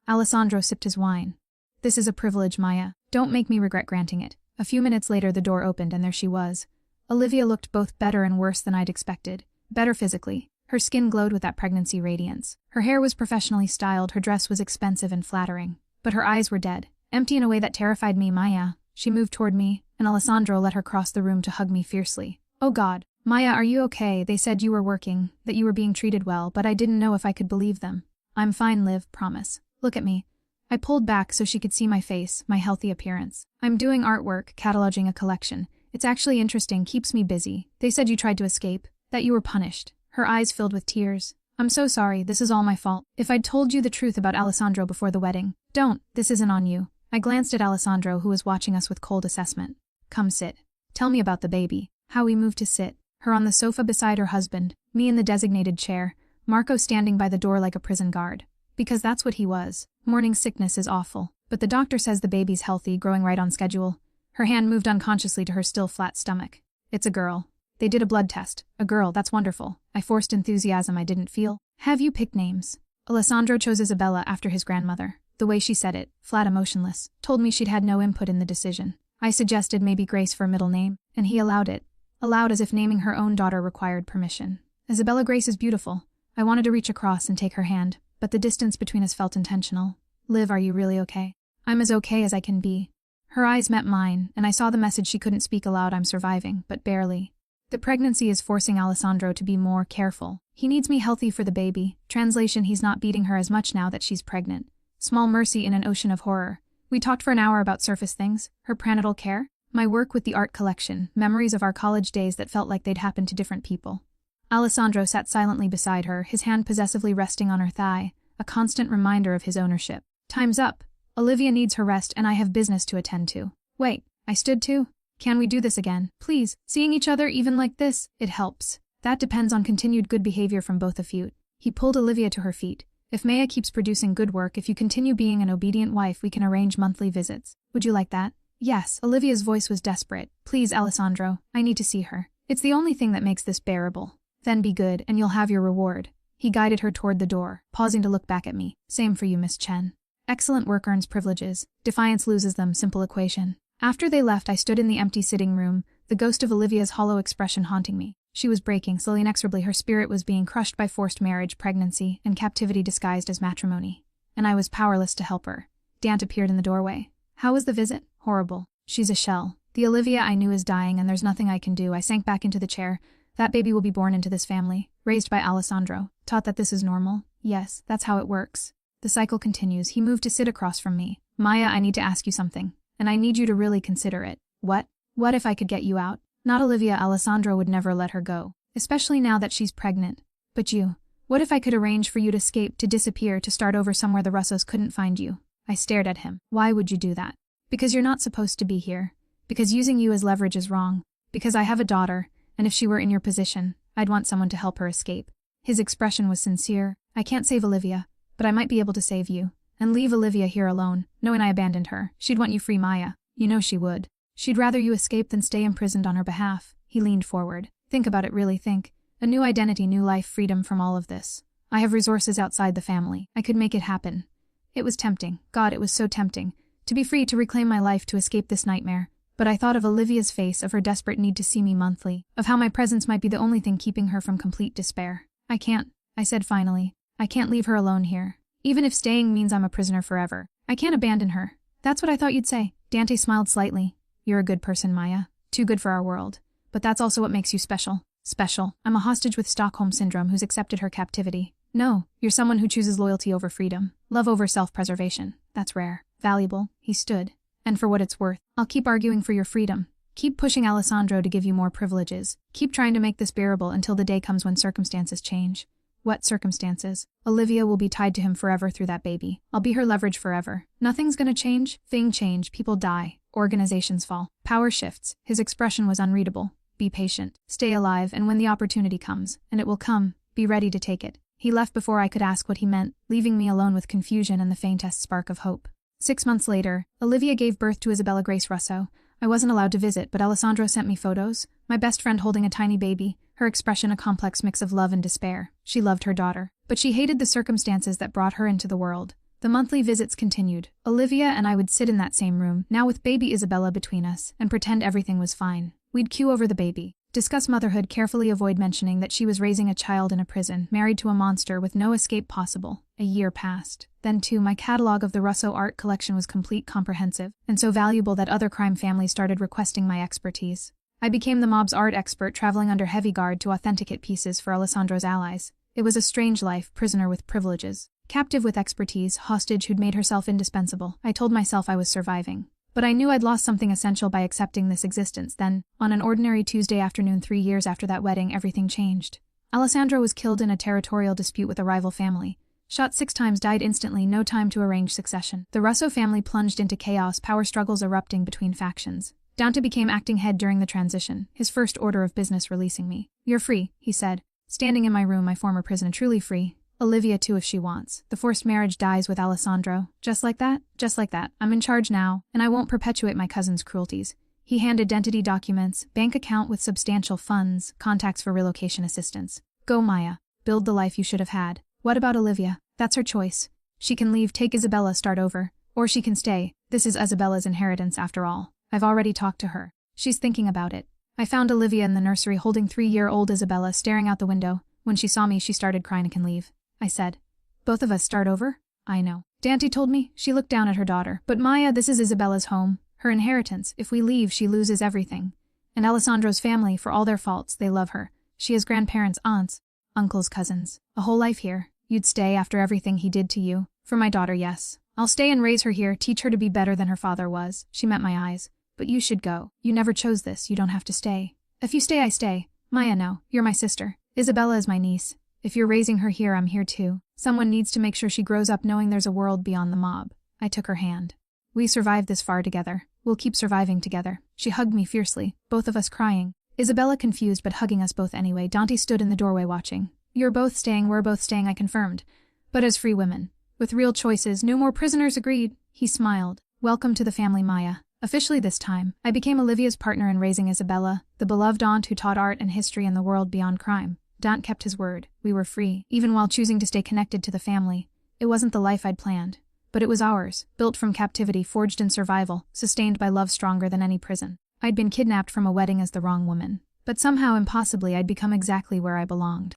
Alessandro sipped his wine. This is a privilege, Maya. Don't make me regret granting it. A few minutes later the door opened and there she was. Olivia looked both better and worse than I'd expected. Better physically. Her skin glowed with that pregnancy radiance. Her hair was professionally styled, her dress was expensive and flattering. But her eyes were dead, empty in a way that terrified me. Maya. She moved toward me, and Alessandro let her cross the room to hug me fiercely. Oh God. Maya, are you okay? They said you were working, that you were being treated well, but I didn't know if I could believe them. I'm fine, Liv, promise. Look at me. I pulled back so she could see my face, my healthy appearance. I'm doing artwork, cataloging a collection. It's actually interesting, keeps me busy. They said you tried to escape, that you were punished. Her eyes filled with tears. I'm so sorry, this is all my fault. If I'd told you the truth about Alessandro before the wedding. Don't, this isn't on you. I glanced at Alessandro, who was watching us with cold assessment. Come sit. Tell me about the baby. How we moved to sit. Her on the sofa beside her husband, me in the designated chair, Marco standing by the door like a prison guard. Because that's what he was. Morning sickness is awful. But the doctor says the baby's healthy, growing right on schedule. Her hand moved unconsciously to her still flat stomach. It's a girl. They did a blood test. A girl, that's wonderful. I forced enthusiasm I didn't feel. Have you picked names? Alessandro chose Isabella after his grandmother. The way she said it, flat emotionless, told me she'd had no input in the decision. I suggested maybe Grace for a middle name, and he allowed it. Allowed as if naming her own daughter required permission. Isabella Grace is beautiful. I wanted to reach across and take her hand, but the distance between us felt intentional. Liv, are you really okay? I'm as okay as I can be. Her eyes met mine, and I saw the message she couldn't speak aloud. I'm surviving, but barely. The pregnancy is forcing Alessandro to be more careful. He needs me healthy for the baby. Translation, he's not beating her as much now that she's pregnant. Small mercy in an ocean of horror. We talked for an hour about surface things, her prenatal care, my work with the art collection, memories of our college days that felt like they'd happened to different people. Alessandro sat silently beside her, his hand possessively resting on her thigh, a constant reminder of his ownership. Time's up. Olivia needs her rest and I have business to attend to. Wait, I stood too? Can we do this again? Please, seeing each other even like this, it helps. That depends on continued good behavior from both of you. He pulled Olivia to her feet. If Maya keeps producing good work, if you continue being an obedient wife, we can arrange monthly visits. Would you like that? Yes, Olivia's voice was desperate. Please, Alessandro, I need to see her. It's the only thing that makes this bearable. Then be good, and you'll have your reward. He guided her toward the door, pausing to look back at me. Same for you, Miss Chen. Excellent work earns privileges. Defiance loses them, simple equation. After they left, I stood in the empty sitting room, the ghost of Olivia's hollow expression haunting me. She was breaking, slowly inexorably. Her spirit was being crushed by forced marriage, pregnancy, and captivity disguised as matrimony. And I was powerless to help her. Dant appeared in the doorway. How was the visit? Horrible. She's a shell. The Olivia I knew is dying, and there's nothing I can do. I sank back into the chair. That baby will be born into this family, raised by Alessandro, taught that this is normal. Yes, that's how it works. The cycle continues. He moved to sit across from me. Maya, I need to ask you something, and I need you to really consider it. What? What if I could get you out? Not Olivia. Alessandro would never let her go, especially now that she's pregnant. But you. What if I could arrange for you to escape, to disappear, to start over somewhere the Russos couldn't find you? I stared at him. Why would you do that? Because you're not supposed to be here. Because using you as leverage is wrong. Because I have a daughter, and if she were in your position, I'd want someone to help her escape. His expression was sincere. I can't save Olivia, but I might be able to save you. And leave Olivia here alone, knowing I abandoned her. She'd want you free, Maya. You know she would. She'd rather you escape than stay imprisoned on her behalf. He leaned forward. Think about it, really think. A new identity, new life, freedom from all of this. I have resources outside the family. I could make it happen. It was tempting. God, it was so tempting. To be free, to reclaim my life, to escape this nightmare. But I thought of Olivia's face, of her desperate need to see me monthly, of how my presence might be the only thing keeping her from complete despair. I can't, I said finally. I can't leave her alone here. Even if staying means I'm a prisoner forever. I can't abandon her. That's what I thought you'd say. Dante smiled slightly. You're a good person, Maya. Too good for our world. But that's also what makes you special. Special. I'm a hostage with Stockholm Syndrome who's accepted her captivity. No, you're someone who chooses loyalty over freedom. Love over self-preservation. That's rare. Valuable. He stood. And for what it's worth, I'll keep arguing for your freedom. Keep pushing Alessandro to give you more privileges. Keep trying to make this bearable until the day comes when circumstances change. What circumstances? Olivia will be tied to him forever through that baby. I'll be her leverage forever. Nothing's gonna change. Things change. People die. Organizations fall. Power shifts. His expression was unreadable. Be patient. Stay alive, and when the opportunity comes, and it will come, be ready to take it. He left before I could ask what he meant, leaving me alone with confusion and the faintest spark of hope. 6 months later, Olivia gave birth to Isabella Grace Russo. I wasn't allowed to visit, but Alessandro sent me photos. My best friend holding a tiny baby, her expression a complex mix of love and despair. She loved her daughter, but she hated the circumstances that brought her into the world. The monthly visits continued. Olivia and I would sit in that same room, now with baby Isabella between us, and pretend everything was fine. We'd cue over the baby, discuss motherhood, carefully avoid mentioning that she was raising a child in a prison, married to a monster with no escape possible. A year passed. Then, too, my catalog of the Russo art collection was complete, comprehensive, and so valuable that other crime families started requesting my expertise. I became the mob's art expert, traveling under heavy guard to authenticate pieces for Alessandro's allies. It was a strange life, prisoner with privileges, captive with expertise, hostage who'd made herself indispensable. I told myself I was surviving. But I knew I'd lost something essential by accepting this existence. Then, on an ordinary Tuesday afternoon 3 years after that wedding, everything changed. Alessandro was killed in a territorial dispute with a rival family. Shot 6 times, died instantly, no time to arrange succession. The Russo family plunged into chaos, power struggles erupting between factions. Dante became acting head during the transition, his first order of business releasing me. You're free, he said. Standing in my room, my former prison, truly free. Olivia too if she wants. The forced marriage dies with Alessandro. Just like that? Just like that. I'm in charge now, and I won't perpetuate my cousin's cruelties. He handed identity documents, bank account with substantial funds, contacts for relocation assistance. Go, Maya. Build the life you should have had. What about Olivia? That's her choice. She can leave, take Isabella, start over. Or she can stay. This is Isabella's inheritance after all. I've already talked to her. She's thinking about it. I found Olivia in the nursery holding 3-year-old Isabella, staring out the window. When she saw me, she started crying. I can leave, I said. Both of us start over? I know. Dante told me. She looked down at her daughter. But Maya, this is Isabella's home. Her inheritance. If we leave, she loses everything. And Alessandro's family, for all their faults, they love her. She has grandparents, aunts, uncles, cousins. A whole life here. You'd stay after everything he did to you? For my daughter, yes. I'll stay and raise her here, teach her to be better than her father was. She met my eyes. But you should go. You never chose this. You don't have to stay. If you stay, I stay. Maya, no. You're my sister. Isabella is my niece. If you're raising her here, I'm here too. Someone needs to make sure she grows up knowing there's a world beyond the mob. I took her hand. We survived this far together. We'll keep surviving together. She hugged me fiercely, both of us crying. Isabella confused but hugging us both anyway. Dante stood in the doorway watching. You're both staying, we're both staying, I confirmed. but as free women. With real choices, no more prisoners, agreed. He smiled. Welcome to the family, Maya. Officially this time, I became Olivia's partner in raising Isabella, the beloved aunt who taught art and history in the world beyond crime. Dant kept his word. We were free, even while choosing to stay connected to the family. It wasn't the life I'd planned, but it was ours, built from captivity, forged in survival, sustained by love stronger than any prison. I'd been kidnapped from a wedding as the wrong woman, but somehow impossibly I'd become exactly where I belonged.